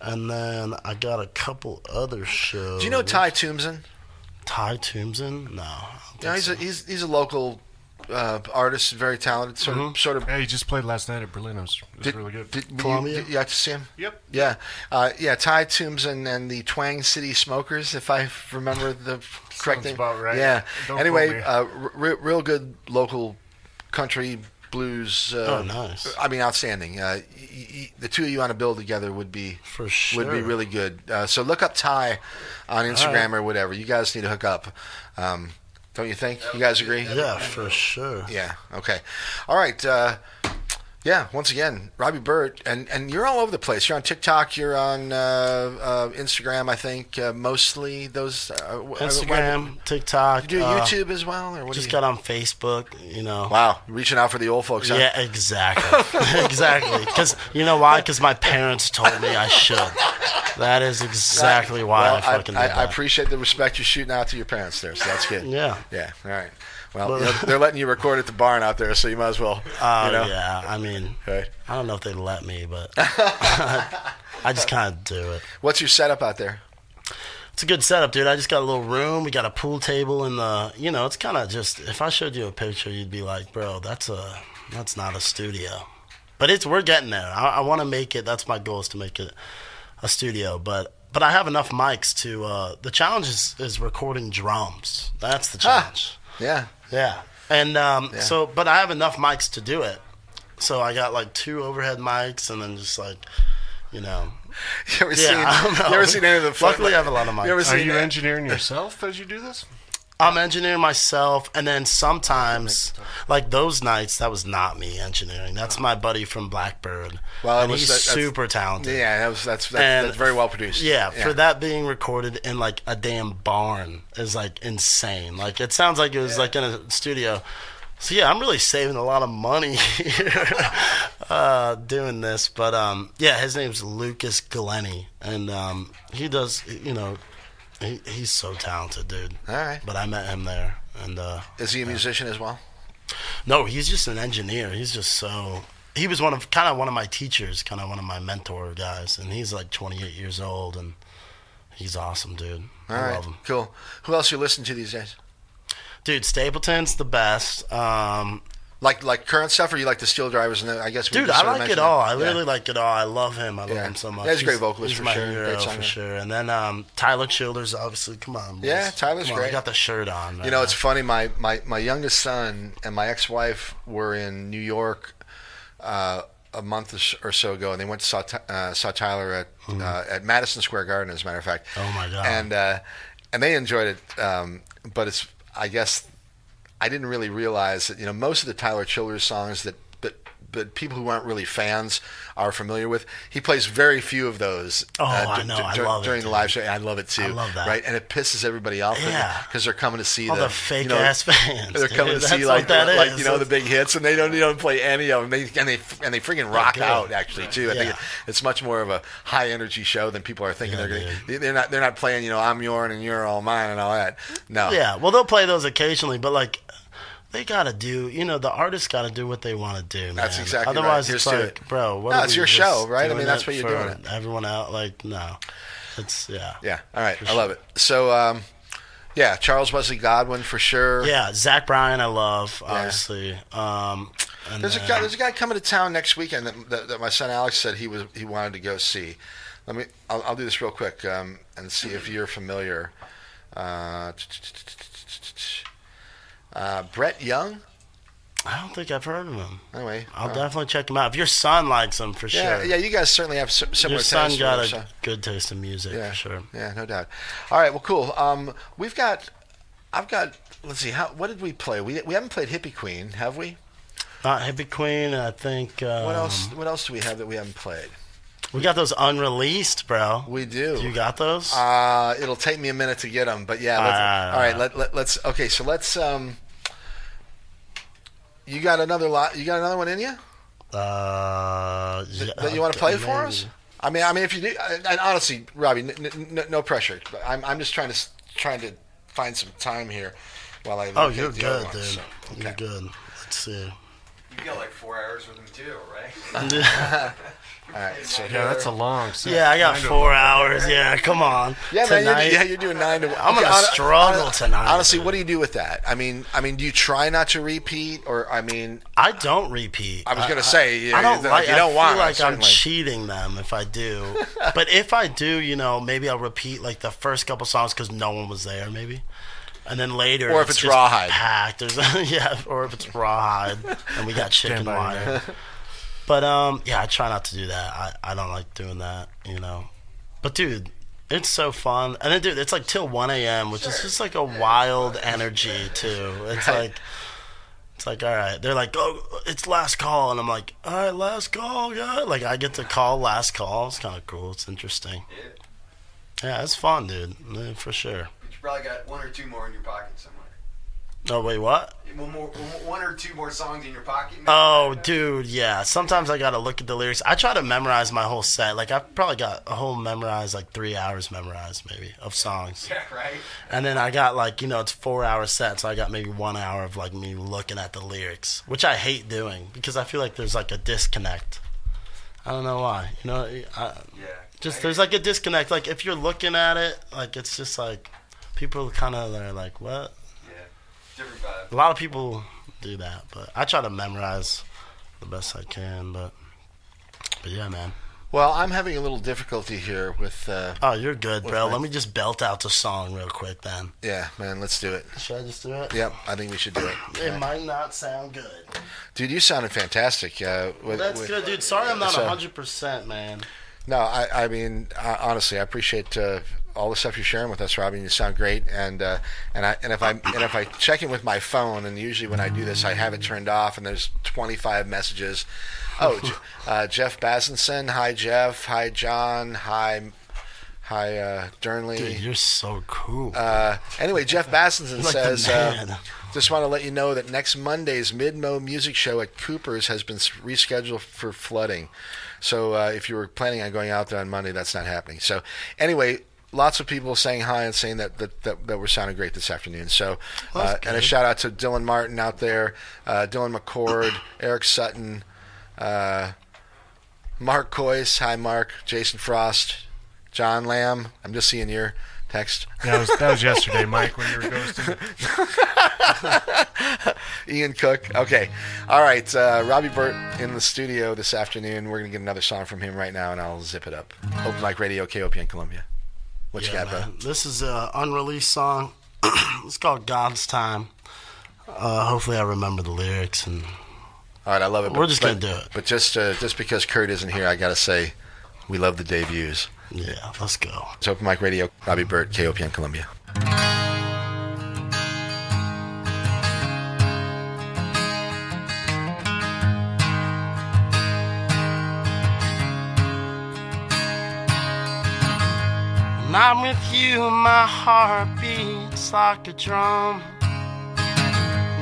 And then I got a couple other shows. Do you know Ty Tombson? Ty Tombson? No. I don't No, think he's a local artist, very talented. Sort of. Yeah, he just played last night at Berlin. It was Did- really good. Did, Columbia? you got to see him? Yep. Yeah, yeah. Ty Tombson and the Twang City Smokers, if I remember the correct Sounds name. about right. Yeah. Don't Anyway, quote real good local country blues. Oh, nice. I mean, outstanding. The two of you on a bill together would be For sure. would be really good. So look up Ty on Instagram or whatever. You guys need to hook up. Don't you think? You guys agree? Yeah, for sure. Yeah. Okay. All right. Yeah. Once again, Robbie Burt, and you're all over the place. You're on TikTok. You're on Instagram. I think mostly those. Instagram, TikTok. You do YouTube as well, or what? Just do you? got on Facebook, you know. Wow, reaching out for the old folks. Huh? Yeah, exactly. Exactly. Because, you know why? Because my parents told me I should. That is exactly why Well, I fucking did I that. appreciate the respect you're shooting out to your parents there. So that's good. Yeah. Yeah. All right. Well, they're letting you record at the barn out there, so you might as well. Yeah. I mean, Okay. I don't know if they let me, but I just kind of do it. What's your setup out there? It's a good setup, dude. I just got a little room. We got a pool table in the, you know, it's kind of just, if I showed you a picture, you'd be like, bro, that's not a studio. But we're getting there. I want to make it, that's my goal, is to make it a studio. But I have enough mics to, the challenge is recording drums. That's the challenge. Yeah. Yeah. And so, but I have enough mics to do it. So I got like 2 overhead mics and then just like, you know. You ever seen? I don't know. You ever seen any of the? Luckily, I have a lot of mics. You ever Are seen? you engineering yourself as you do this? I'm engineering myself, and then sometimes, like those nights, that was not me engineering. That's my buddy from Blackbird, Well, and it was- he's that's- super talented. Yeah, that's And very well produced. Yeah, for that being recorded in like a damn barn is like insane. Like it sounds like it was like in a studio, So yeah, I'm really saving a lot of money here doing this. But yeah, his name's Lucas Glenny, and he does. He's so talented, dude. All right. But I met him there, and Is he a musician as well? no, he's just an engineer. He's just so. He was one of my teachers, kind of one of my mentor guys, and he's like 28 years old, and he's awesome, dude. All I right. love him. Cool. Who else you listen to these days? Dude, Stapleton's the best. Like current stuff, or you like the Steel Drivers? And I guess we Dude, just I sort of like it mentioned all. that. I really like it all. I love him. I love him so much. Yeah, he's a great vocalist he's for my sure. hero Great singer. for sure. And then Tyler Childers, obviously. Come on, boys. Yeah, Tyler's Come on, great. I got the shirt on. Man. You know, it's funny. My youngest son and my ex-wife were in New York a month or so ago, and they went to saw Tyler at Madison Square Garden, as a matter of fact. Oh my god! And they enjoyed it, but I guess I didn't really realize that most of the Tyler Childers songs but people who aren't really fans are familiar with. He plays very few of those. I know. I love it during the live show. I love it too. I love that. Right, and it pisses everybody off. Yeah, because they're coming to see all the fake ass fans. They're coming to see like the big hits, and they don't play any of them. They freaking rock out actually too. I think it's much more of a high energy show than people are thinking they're going to. They're not playing I'm yours and you're all mine and all that. No. Yeah, well they'll play those occasionally, but like. They gotta do, the artists gotta do what they want to do, man. That's exactly Otherwise, right. it's like, bro, what? No, are it's we your just show, right? I doing mean, that's it what you're for doing. Everyone out, like, no, it's Yeah. All right, I love it. So, Charles Wesley Godwin for sure. Yeah, Zach Bryan, I love obviously. And there's a guy coming to town next weekend that my son Alex said he wanted to go see. I'll do this real quick and see if you're familiar. Brett Young. I don't think I've heard of him. Anyway, I'll definitely check him out. If your son likes him, for sure. Yeah, you guys certainly have similar Your son taste. got a good taste in music, for sure. Yeah, no doubt. All right, well, cool. I've got. Let's see. What did we play? We haven't played Hippie Queen, have we? Not Hippie Queen. I think. What else? What else do we have that we haven't played? We got those unreleased, bro. We do. You got those? It'll take me a minute to get them, but yeah. All right. Let's. Okay, so let's. You got another lot. You got another one in you? That you want to play for us? I mean, if you do, and honestly, Robbie, no pressure. But I'm just trying to find some time here while I. Oh, you're good, dude. So, okay. You're good. Let's see. You got like 4 hours with him too, right? All right, so that's a long set. Yeah, I got 4 hours. Yeah, come on. Yeah, tonight, man, you're doing 9 to 1. I'm gonna struggle tonight. Honestly, what do you do with that? I mean, do you try not to repeat, or I don't repeat. I was gonna say, I don't like. You don't I want. feel like certainly. I'm cheating them if I do. But if I do, maybe I'll repeat like the first couple songs because no one was there, maybe. And then later, or if it's just rawhide, packed. Or if it's rawhide, and we got chicken wire. But I try not to do that. I don't like doing that, But dude, it's so fun. And then dude, it's like till 1 a.m., which is just like a wild energy too. It's like all right. They're like, oh, it's last call, and I'm like, all right, last call, guys. Like I get to call last call. It's kind of cool. It's interesting. Yeah, it's fun, dude. Yeah, for sure. But you probably got 1 or 2 more in your pocket somewhere. Oh wait, what? 1 or 2 more songs in your pocket. Maybe? Oh, dude, yeah. Sometimes I gotta look at the lyrics. I try to memorize my whole set. Like I've probably got a whole memorized, like 3 hours memorized, maybe of songs. Yeah, right. And then I got like it's 4 hour set, so I got maybe 1 hour of like me looking at the lyrics, which I hate doing because I feel like there's like a disconnect. I don't know why. There's like a disconnect. Like if you're looking at it, like it's just like people kind of are like, what? Different vibe. A lot of people do that, but I try to memorize the best I can. But yeah, man. Well, I'm having a little difficulty here with. Oh, you're good, bro. Let me just belt out the song real quick, then. Yeah, man. Let's do it. Should I just do it? Yep, I think we should do it. It might not sound good. Dude, you sounded fantastic. That's good, dude. Sorry, I'm not 100%, man. No, I mean, honestly, I appreciate all the stuff you're sharing with us, Robbie. You sound great, and if I check in with my phone, and usually when I do this, I have it turned off, and there's 25 messages. Oh, Jeff Basinson, hi Jeff, hi John, hi Hi, Durnley. Dude, you're so cool. Anyway, Jeff Bassenson Like the says, man. just want to let you know that next Monday's Mid-Mo music show at Cooper's has been rescheduled for flooding. So if you were planning on going out there on Monday, that's not happening. So anyway, lots of people saying hi and saying that we're sounding great this afternoon. So and a shout out to Dylan Martin out there, Dylan McCord, Eric Sutton, Mark Coyce. Hi, Mark. Jason Frost, John Lamb. I'm just seeing your text. That was yesterday, Mike, when you were ghosting. Ian Cook. Okay. All right. Robbie Burt in the studio this afternoon. We're going to get another song from him right now, and I'll zip it up. Open Mic Radio, KOPN Columbia. What you got, bro? This is an unreleased song. It's called God's Time. Hopefully I remember the lyrics. And all right, I love it. We're just going to do it. But just because Kurt isn't here, I got to say, we love the debuts. Yeah, let's go. It's Open Mic Radio, Robbie Burt, KOPN Columbia. When I'm with you, my heart beats like a drum.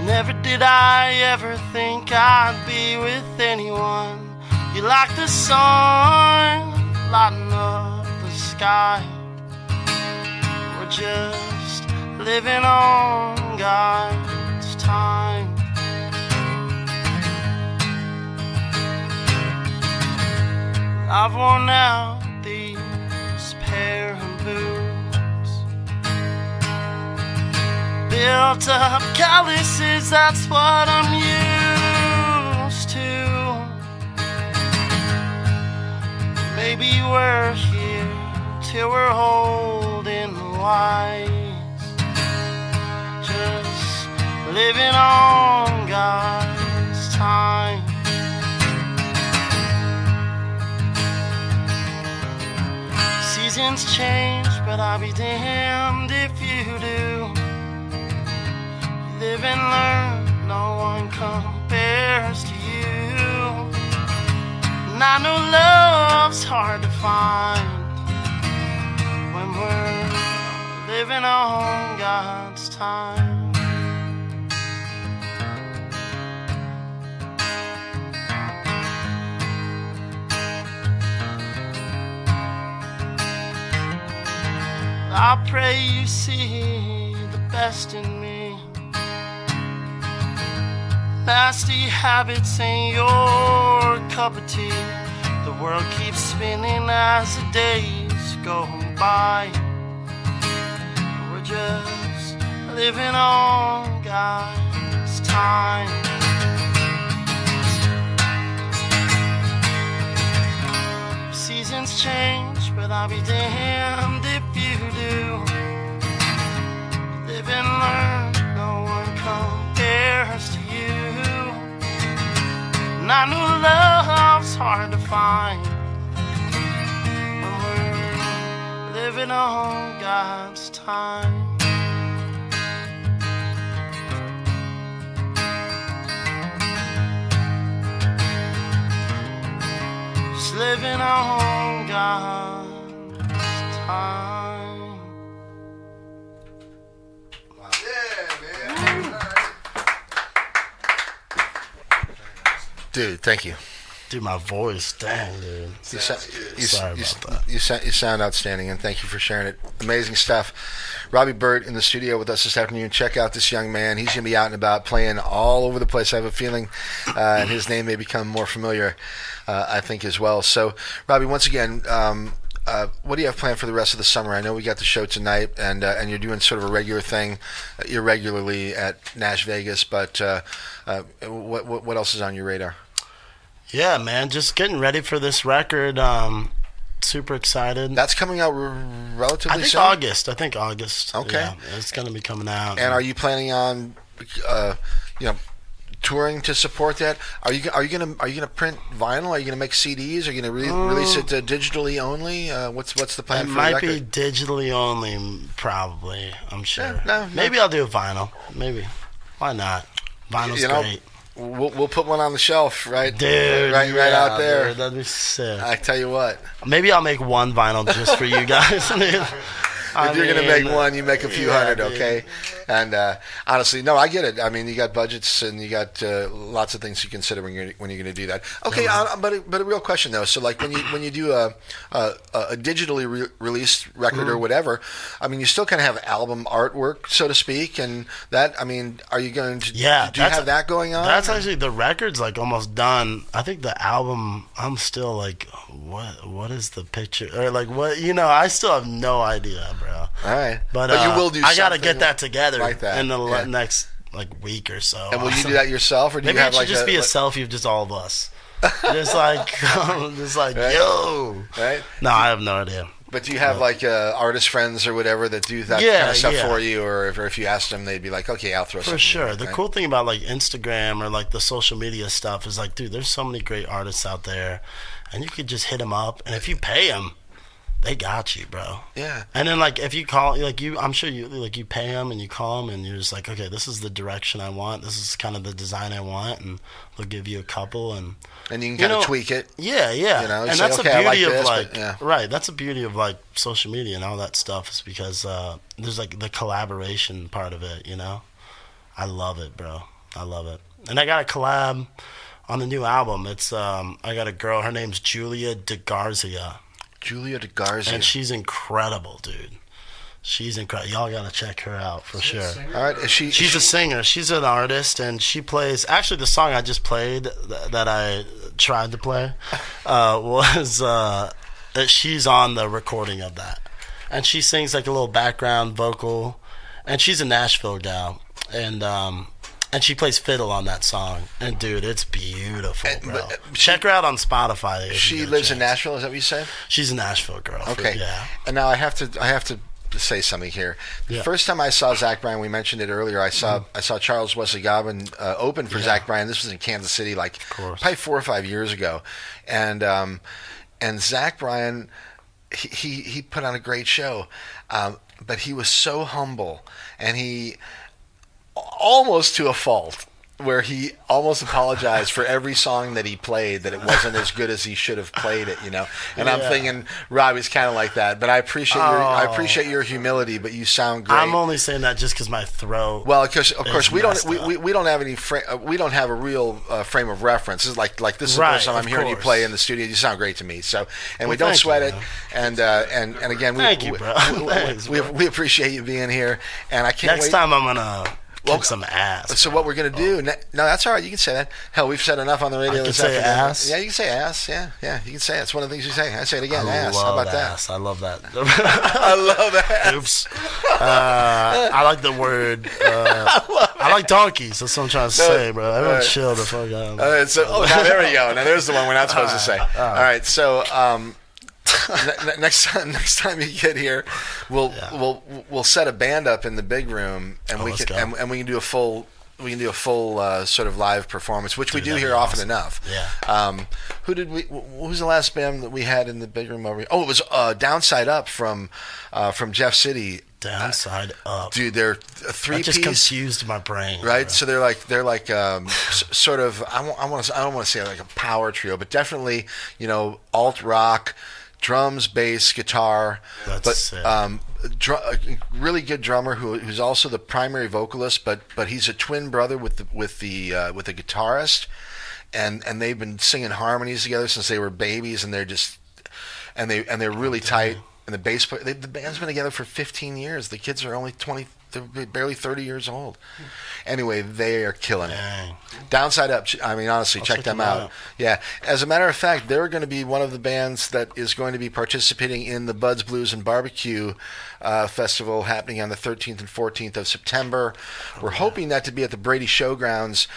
Never did I ever think I'd be with anyone. You're like the sun, lighting up the sky. We're just living on God's time. I've worn out these pair of boots, built up calluses, that's what I'm used to. Maybe we're here till we're old and wise, just living on God's time. Seasons change, but I'll be damned if you do. You live and learn, no one compares to you. And I know love's hard to find when we're living on God's time. I pray you see the best in me. Nasty habits ain't your cup of tea. The world keeps spinning as the days go by. We're just living on God's time. Seasons change, but I'll be damned if you do. Live and learn, no one compares to you. And I know love's hard to find when we're living on God's time. Just living on God's time. Dude, thank you. Dude, my voice, dang, dude. Sorry about that. You sound outstanding, and thank you for sharing it. Amazing stuff. Robbie Burt in the studio with us this afternoon. Check out this young man. He's going to be out and about playing all over the place. I have a feeling, and his name may become more familiar, I think, as well. So, Robbie, once again, what do you have planned for the rest of the summer? I know we got the show tonight, and you're doing sort of a regular thing irregularly at Nash Vegas, but what else is on your radar? Yeah, man, just getting ready for this record. Super excited. That's coming out relatively soon? I think August. Okay. Yeah, it's going to be coming out. And are you planning on, touring to support that? Are you gonna print vinyl? Are you gonna make CDs? Are you gonna release it digitally only? What's the plan it for the might record? be digitally only, probably. I'm sure. Yeah, no. Maybe I'll do a vinyl. Maybe. Why not? Vinyl's great. We'll put one on the shelf, right? Dude, right out there. Dude, that'd be sick. I tell you what. Maybe I'll make one vinyl just for you guys. If you're going to make one, you make a few hundred, okay? And honestly, no, I get it. I mean, you got budgets and you got lots of things to consider when you're going to do that. Okay, but a real question though. So like when you do a digitally released record or whatever, I mean, you still kind of have album artwork, so to speak, and that. I mean, are you going to? Yeah, do you have that going on? That's actually the record's like almost done. I think the album. I'm still like, what is the picture or like what? I still have no idea, bro. All right, but you will do. I got to get that together like that. in the next like week or so. And will you do that yourself, or do maybe you have it should like just be a selfie of just all of us, just like right? yo, right? No, I have no idea. But do you have like artist friends or whatever that do that kind of stuff for you, or if you asked them, they'd be like, okay, I'll throw something. For sure. The right? cool thing about like Instagram or like the social media stuff is like, dude, there's so many great artists out there, and you could just hit them up, and if you pay them, they got you, bro. Yeah. And then like if you call, like I'm sure you pay them and you call them and you're just like, okay, this is the direction I want. This is kind of the design I want, and they'll give you a couple and you can kind of tweak it. Yeah. And say, that's the beauty of right. That's the beauty of like social media and all that stuff is because there's like the collaboration part of it. I love it, bro. I love it. And I got a collab on the new album. It's I got a girl. Her name's Julia DeGarzia. Julia DeGarzia. And she's incredible, dude. She's incredible. Y'all gotta check her out for sure. All right, she's a singer. She's an artist, and she plays. Actually, the song I just played that I tried to play was that she's on the recording of that, and she sings like a little background vocal, and she's a Nashville gal, and she plays fiddle on that song. And dude, it's beautiful, bro. Check her out on Spotify. She lives in Nashville. Is that what you said? She's a Nashville girl. Okay. Yeah. And now I have to say something here. The first time I saw Zach Bryan, we mentioned it earlier. I saw Charles Wesley Gobbin open for Zach Bryan. This was in Kansas City, like probably 4 or 5 years ago. And Zach Bryan, he put on a great show, but he was so humble, and he almost to a fault, where he almost apologized for every song that he played, that it wasn't as good as he should have played it, And I'm thinking Robbie's kind of like that, but I appreciate your humility. But you sound great. I'm only saying that just because my throat. Well, of course we don't have any we don't have a real frame of reference. It's like this is the first time I'm hearing you play in the studio. You sound great to me. So we don't sweat it. And again, thank you, bro. we appreciate you being here. And I can't wait. Next time I'm gonna. Kick some ass. So what we're gonna do? No, that's all right. You can say that. Hell, we've said enough on the radio. I can say ass. Yeah, you can say ass. Yeah, you can say it. It's one of the things you say. I say it again. Ass. How about ass. I love that. I love that. Oops. I like the word. I like donkeys. That's what I'm trying to say, bro. Everyone chill the fuck out. All right. So, now there we go. Now there's the one we're not supposed to say. All right. So. Next time you get here, we'll set a band up in the big room, and we can do a full sort of live performance, which we do here often enough. Yeah. Who was the last band that we had in the big room over here? Oh, it was Downside Up from Jeff City. Downside Up, dude. They're a three-piece. That just confused my brain, right? Bro. So they're like sort of I don't want to say like a power trio, but definitely alt rock. Drums, bass, guitar, really good drummer who's also the primary vocalist, but he's a twin brother with the guitarist, and they've been singing harmonies together since they were babies, and they're really tight. And the bass player, the band's been together for 15 years. The kids are only 20. They're barely 30 years old. Anyway, they are killing it. Downside Up. I mean, honestly, check them out. Yeah. As a matter of fact, they're going to be one of the bands that is going to be participating in the Buds, Blues, and Barbecue Festival happening on the 13th and 14th of September. We're hoping that to be at the Brady Showgrounds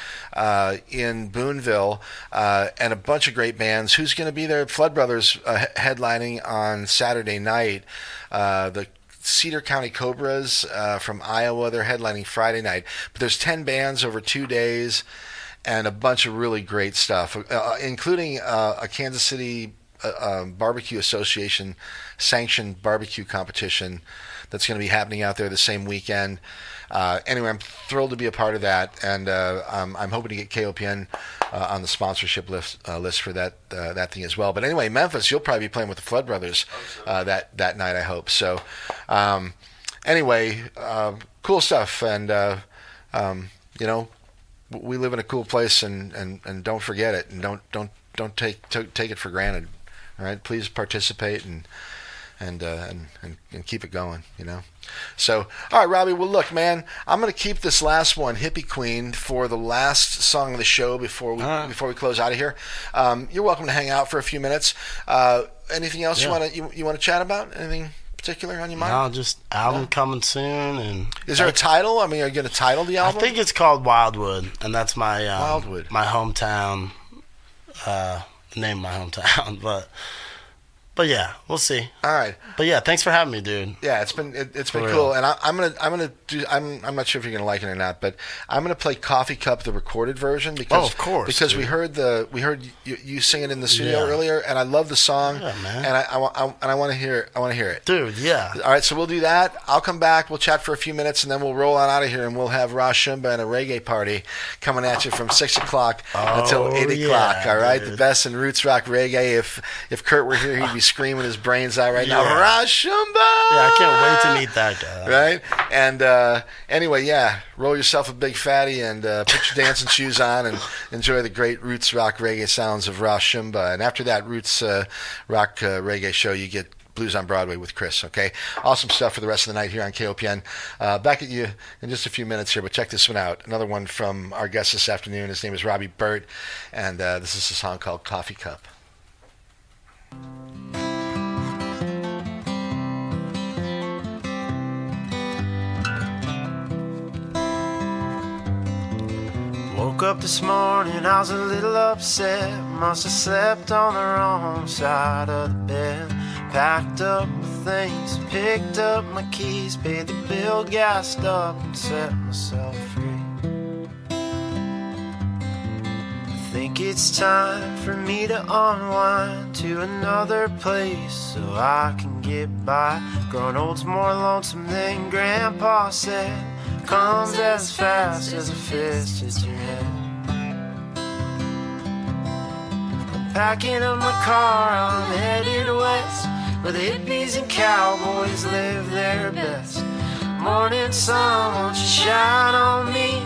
in Boonville, and a bunch of great bands. Who's going to be there? Flood Brothers headlining on Saturday night. The Cedar County Cobras from Iowa, they're headlining Friday night. But there's 10 bands over 2 days and a bunch of really great stuff, including a Kansas City Barbecue Association sanctioned barbecue competition that's going to be happening out there the same weekend. Anyway, I'm thrilled to be a part of that, and I'm hoping to get KOPN on the sponsorship list for that thing as well. But anyway, Memphis, you'll probably be playing with the Flood Brothers that night, I hope. So anyway, cool stuff, and we live in a cool place, and don't forget it, and don't take it for granted. All right, please participate and keep it going, So, all right, Robbie. Well, look, man, I'm going to keep this last one, "Hippie Queen," for the last song of the show before we close out of here. You're welcome to hang out for a few minutes. Anything else you want to chat about? Anything particular on your mind? No, just album coming soon. And is there a title? I mean, are you going to title the album? I think it's called Wildwood, and that's my Wildwood, my hometown, name of my hometown, But yeah, we'll see. All right. But yeah, thanks for having me, dude. Yeah, it's been cool, and I'm not sure if you're gonna like it or not, but I'm gonna play "Coffee Cup" the recorded version because of course, because dude. we heard you sing it in the studio earlier, and I love the song, man. and I want to hear it, dude. Yeah. All right, so we'll do that. I'll come back. We'll chat for a few minutes, and then we'll roll on out of here, and we'll have Rosh Shumba and a reggae party coming at you from 6 o'clock until 8 o'clock. All right, dude. The best in roots rock reggae. If Kurt were here, he'd be screaming his brains out right now. Rosh Shumba! Yeah, I can't wait to meet that guy. Right? And anyway, roll yourself a big fatty and put your dancing shoes on and enjoy the great roots rock reggae sounds of Rosh Shumba. And after that roots rock reggae show, you get Blues on Broadway with Chris, okay? Awesome stuff for the rest of the night here on KOPN. Back at you in just a few minutes here, but check this one out. Another one from our guest this afternoon. His name is Robbie Burt, and this is a song called "Coffee Cup." Woke up this morning, I was a little upset. Must have slept on the wrong side of the bed. Packed up my things, picked up my keys, paid the bill, gassed up and set myself free. I think it's time for me to unwind to another place so I can get by. Growing old's more lonesome than Grandpa said. Comes as fast as a fist hits your head. I'm packing up my car, I'm headed west, where the hippies and cowboys live their best. Morning sun, won't you shine on me?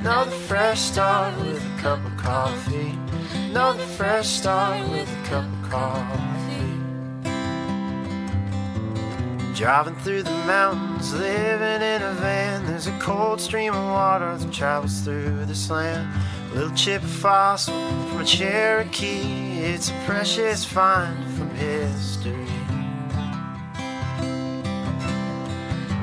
Another fresh start with a cup of coffee. Another fresh start with a cup of coffee. Driving through the mountains, living in a van. There's a cold stream of water that travels through this land. A little chip of fossil from a Cherokee. It's a precious find from history.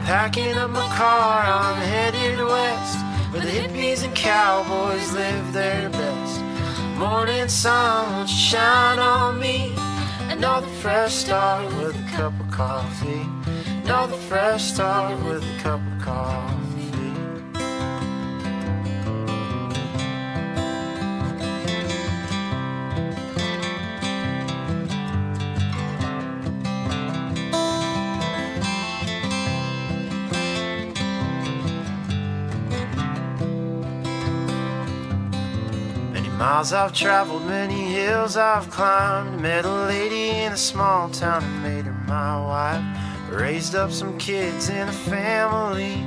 Packing up my car, I'm headed west, where the hippies and cowboys live their best. Morning sun, won't you shine on me? Another fresh start with a cup of coffee. Another fresh start with a cup of coffee. Many miles I've traveled, many hills I've climbed. Met a lady in a small town and made her my wife. Raised up some kids in a family.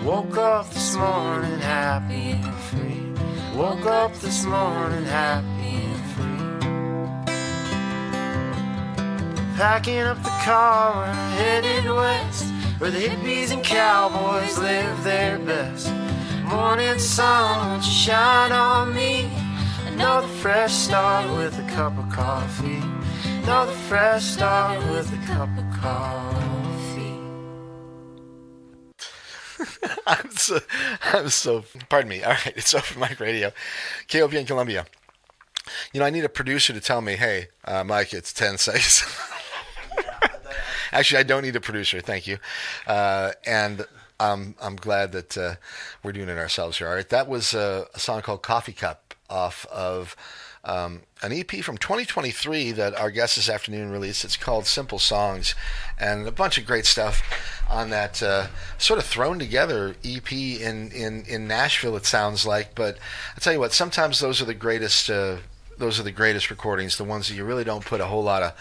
Woke up this morning happy and free. Woke up this morning happy and free. Packing up the car, we're headed west, where the hippies and cowboys live their best. Morning sun, won't you shine on me? Another fresh start with a cup of coffee. Another fresh start with a cup of coffee. I'm so, pardon me. All right, it's Open Mic Radio, KOPN Columbia. I need a producer to tell me, hey, Mike, it's 10 seconds. Actually, I don't need a producer, thank you. And I'm glad that we're doing it ourselves here. All right, that was a song called "Coffee Cup" off of an EP from 2023 that our guest this afternoon released. It's called Simple Songs, and a bunch of great stuff on that sort of thrown together EP in Nashville, it sounds like. But I tell you what, sometimes those are the greatest. Those are the greatest recordings, the ones that you really don't put a whole lot of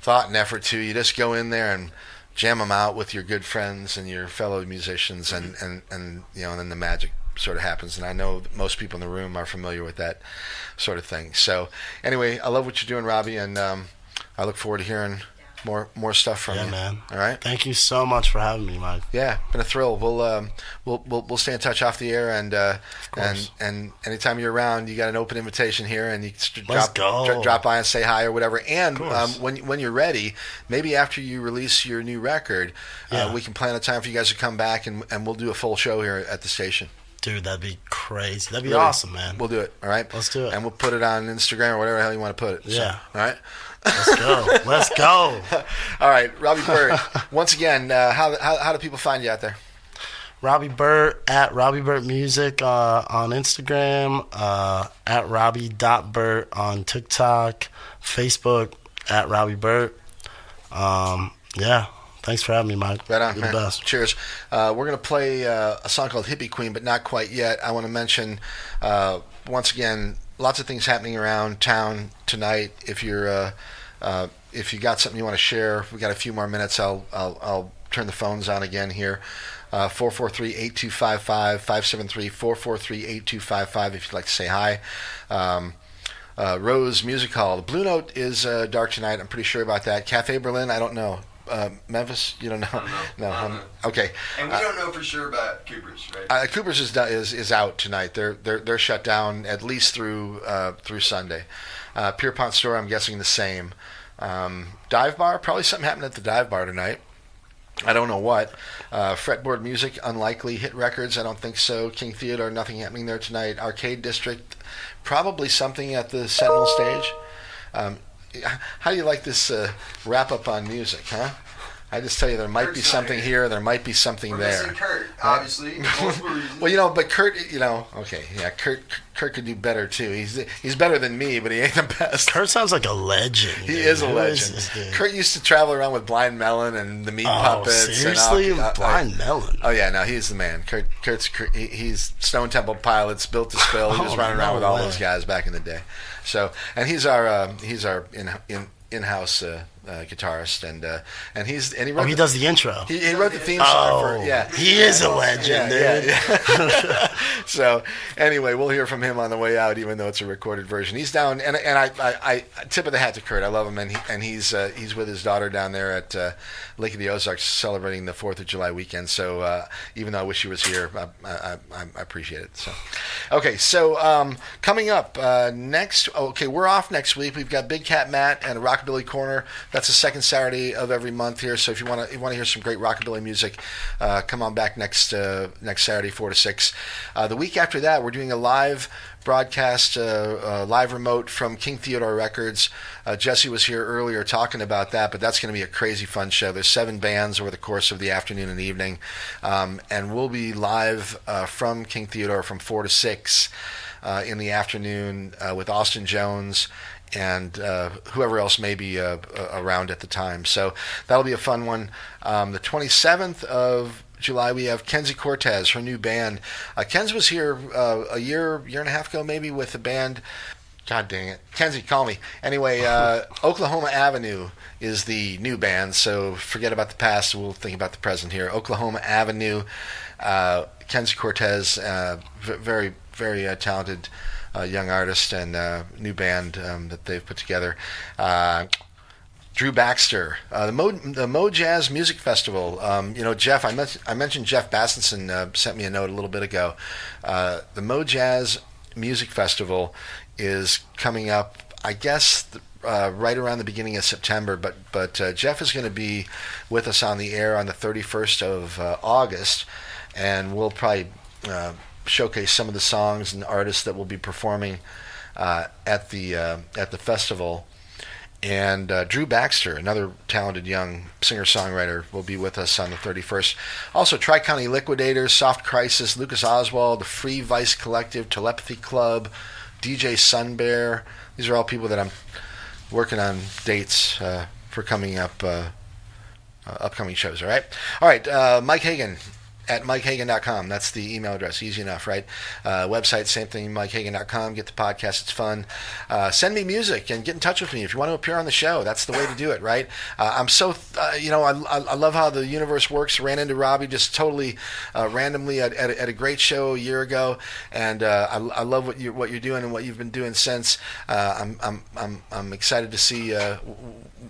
thought and effort to. You just go in there and jam them out with your good friends and your fellow musicians, and you know, and then the magic sort of happens. And I know that most people in the room are familiar with that sort of thing. So anyway, I love what you're doing, Robbie, and I look forward to hearing more stuff from you. Yeah, man. All right. Thank you so much for having me, Mike. Yeah, been a thrill. We'll stay in touch off the air, and anytime you're around, you got an open invitation here, and you drop by and say hi or whatever. And when you're ready, maybe after you release your new record, we can plan a time for you guys to come back, and we'll do a full show here at the station. Dude, that'd be crazy. That'd be awesome, man. We'll do it. All right. Let's do it. And we'll put it on Instagram or whatever the hell you want to put it. Yeah. So, all right. Let's go. Let's go. All right, Robbie Burt. Once again, how do people find you out there? Robbie Burt at Robbie Burt Music on Instagram, at Robbie.Burt on TikTok, Facebook at Robbie Burt. Yeah. Thanks for having me, Mike. Right on, You're man. the best. Cheers. We're going to play a song called Hippie Queen, but not quite yet. I want to mention, once again, lots of things happening around town tonight. If you got something you want to share, we got a few more minutes. I'll turn the phones on again here. 443-8255, 573-443-8255 if you'd like to say hi. Rose Music Hall. The Blue Note is dark tonight. I'm pretty sure about that. Cafe Berlin, I don't know. Memphis, you don't know? I don't know. No. Okay. And we don't know for sure about Cooper's, right? Cooper's is out tonight. They're shut down at least through Sunday. Pierpont Store, I'm guessing the same. Dive Bar, probably something happened at the Dive Bar tonight. I don't know what. Fretboard Music, unlikely. Hit Records, I don't think so. King Theodore, nothing happening there tonight. Arcade District, probably something at the Sentinel stage. How do you like this wrap up on music, huh? I just tell you, there might be something here, there might be something there. We're missing Kurt, obviously. Well, you know, but Kurt, you know, okay, yeah, Kurt could do better too. He's better than me, but he ain't the best. Kurt sounds like a legend. He is a legend. Kurt used to travel around with Blind Melon and the Meat Puppets. Seriously? And Blind Melon? Oh yeah, no, he's the man. He's Stone Temple Pilots, Built to Spill. He was running around with all those guys back in the day. So, and he's our in-house guitarist, and he wrote. He does the intro. He wrote the theme song for He is a legend, dude. Yeah. So anyway, we'll hear from him on the way out, even though it's a recorded version. He's down, and I tip of the hat to Kurt. I love him, and he's with his daughter down there at Lake of the Ozarks celebrating the 4th of July weekend. So even though I wish he was here, I appreciate it. So okay, so coming up next. Okay, we're off next week. We've got Big Cat Matt and a Rockabilly Corner. That's the second Saturday of every month here. So if you want to hear some great rockabilly music, come on back next Saturday, 4 to 6. The week after that, we're doing a live broadcast, live remote from King Theodore Records. Jesse was here earlier talking about that, but that's going to be a crazy fun show. There's 7 bands over the course of the afternoon and evening, and we'll be live from King Theodore from 4 to 6 in the afternoon with Austin Jones and whoever else may be around at the time. So that'll be a fun one. The 27th of July, we have Kenzie Cortez, her new band. Kenzie was here a year and a half ago, maybe, with the band. God dang it. Kenzie, call me. Anyway, Oklahoma Avenue is the new band, so forget about the past. We'll think about the present here. Oklahoma Avenue, Kenzie Cortez, very, very talented young artist and new band that they've put together. Drew Baxter, the Mo Jazz Music Festival. Jeff, I mentioned Jeff Bassenson sent me a note a little bit ago. The Mo Jazz Music Festival is coming up, I guess, right around the beginning of September. But Jeff is going to be with us on the air on the 31st of August, and we'll probably showcase some of the songs and artists that will be performing at the festival. And Drew Baxter, another talented young singer-songwriter, will be with us on the 31st. Also, Tri-County Liquidators, Soft Crisis, Lucas Oswald, the Free Vice Collective, Telepathy Club, DJ Sunbear. These are all people that I'm working on dates for coming up, upcoming shows. All right. Mike Hagan at MikeHagan.com. That's the email address. Easy enough, right? Website, same thing, MikeHagan.com. Get the podcast. It's fun. Send me music and get in touch with me. If you want to appear on the show, that's the way to do it, right? I'm so, I love how the universe works. Ran into Robbie just totally randomly at a great show a year ago, and I love what you're doing and what you've been doing since. I'm excited to see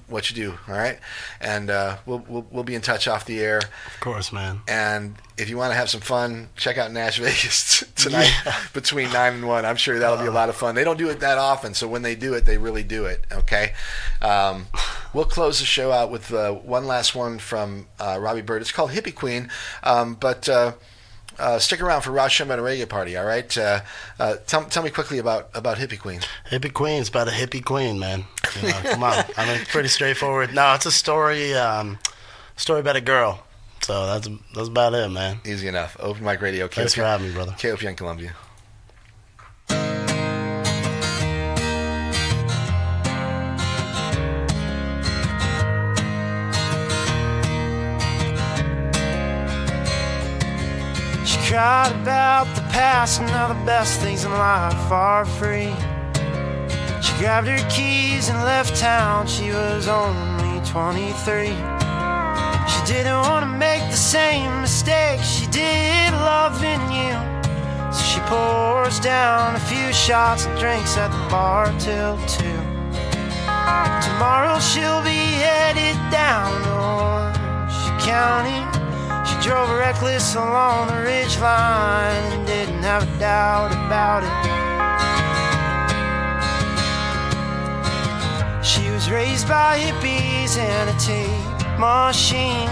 what you do, all right? And we'll be in touch off the air. Of course, man. And if you want to have some fun, check out Nash Vegas tonight between 9 and 1. I'm sure that'll be a lot of fun. They don't do it that often, so when they do it, they really do it, okay? We'll close the show out with one last one from Robbie Burt. It's called Hippie Queen, but stick around for Rosh Hashanah and a reggae party, all right? Tell me quickly about Hippie Queen. Hippie Queen's about a hippie queen, man. You know, come on. I mean, pretty straightforward. No, it's a story about a girl. So that's about it, man. Easy enough. Open Mic Radio. Thanks for having me, brother. KOPN Columbia. She cried about the past and how the best things in life are free. She grabbed her keys and left town. She was only 23. She didn't want to make the same mistake she did loving you. So she pours down a few shots and drinks at the bar till 2. Tomorrow she'll be headed down to Orange County. She drove reckless along the ridgeline and didn't have a doubt about it. She was raised by hippies and a tape machine.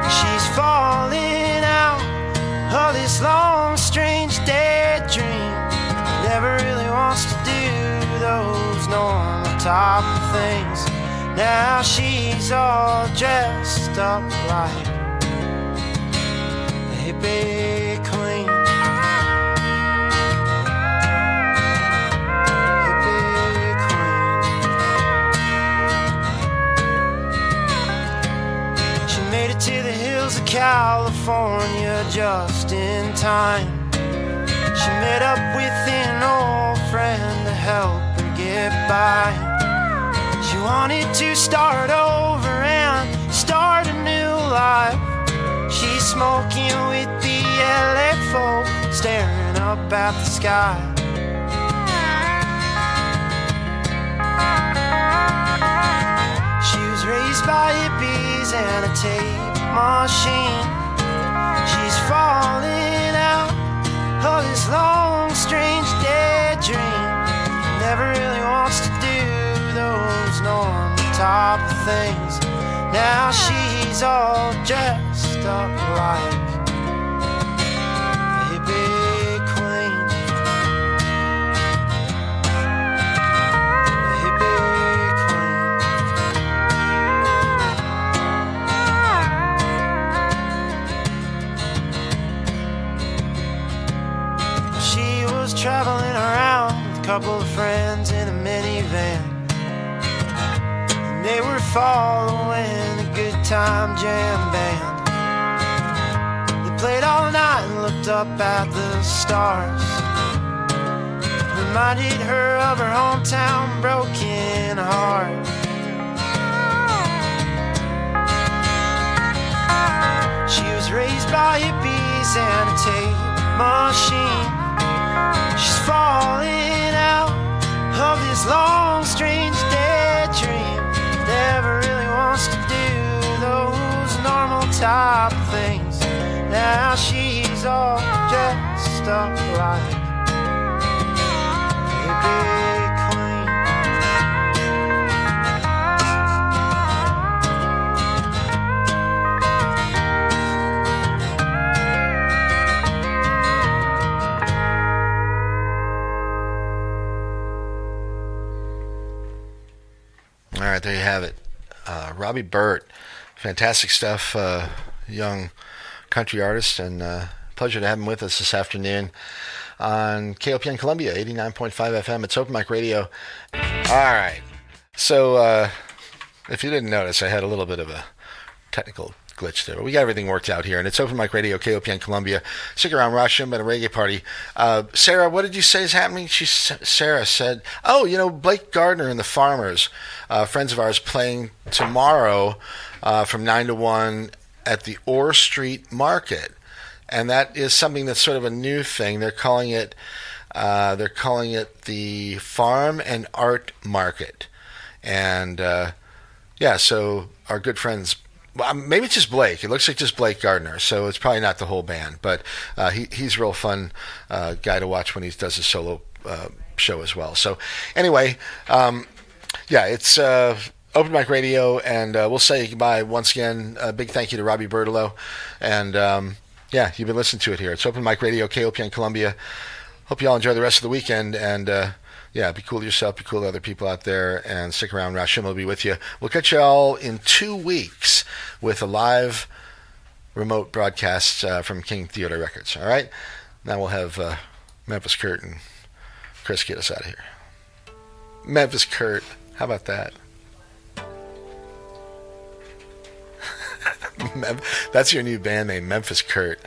She's falling out of this long, strange daydream. Never really wants to do those normal type of things. Now she's all dressed up like a hippie queen. To the hills of California just in time. She met up with an old friend to help her get by. She wanted to start over and start a new life. She's smoking with the LA folk, staring up at the sky. She was raised by hippies and a tape machine. She's falling out of this long, strange daydream. Never really wants to do those normal type of things. Now she's all dressed up like a hippie queen. A hippie queen. She was traveling around with a couple of friends in a minivan. And they were following a good time jam band. They played all night and looked up at the stars. Reminded her of her hometown broken heart. She was raised by hippies and a tape machine. She's falling out of this long, strange daydream. Never really wants to do those normal type of things. Now she's all dressed up like a hippie queen. All right, there you have it. Robbie Burt, fantastic stuff. Young country artist, and pleasure to have him with us this afternoon. on KOPN Columbia, 89.5 FM. It's Open Mic Radio. All right. So if you didn't notice, I had a little bit of a technical glitch there, but we got everything worked out here, and it's Open Mic Radio, KOPN Columbia. Stick around, Rosh Shimba, a reggae party. Sarah, what did you say is happening? Sarah said, Blake Gardner and the Farmers, friends of ours, playing tomorrow from 9 to 1 at the Orr Street Market, and that is something that's sort of a new thing. They're calling it the Farm and Art Market, and so our good friends. Well, maybe it's just Blake. It looks like just Blake Gardner, so it's probably not the whole band. But he's a real fun guy to watch when he does his solo show as well. So anyway, it's Open Mic Radio, and we'll say goodbye once again. A big thank you to Robbie Burt. And you've been listening to it here. It's Open Mic Radio, KOPN Columbia. Hope you all enjoy the rest of the weekend, and be cool to yourself, be cool to other people out there, and stick around. Rosh Shimba will be with you. We'll catch you all in 2 weeks with a live remote broadcast from King Theodore Records. All right? Now we'll have Memphis Kurt and Chris get us out of here. Memphis Kurt. How about that? That's your new band name, Memphis Kurt.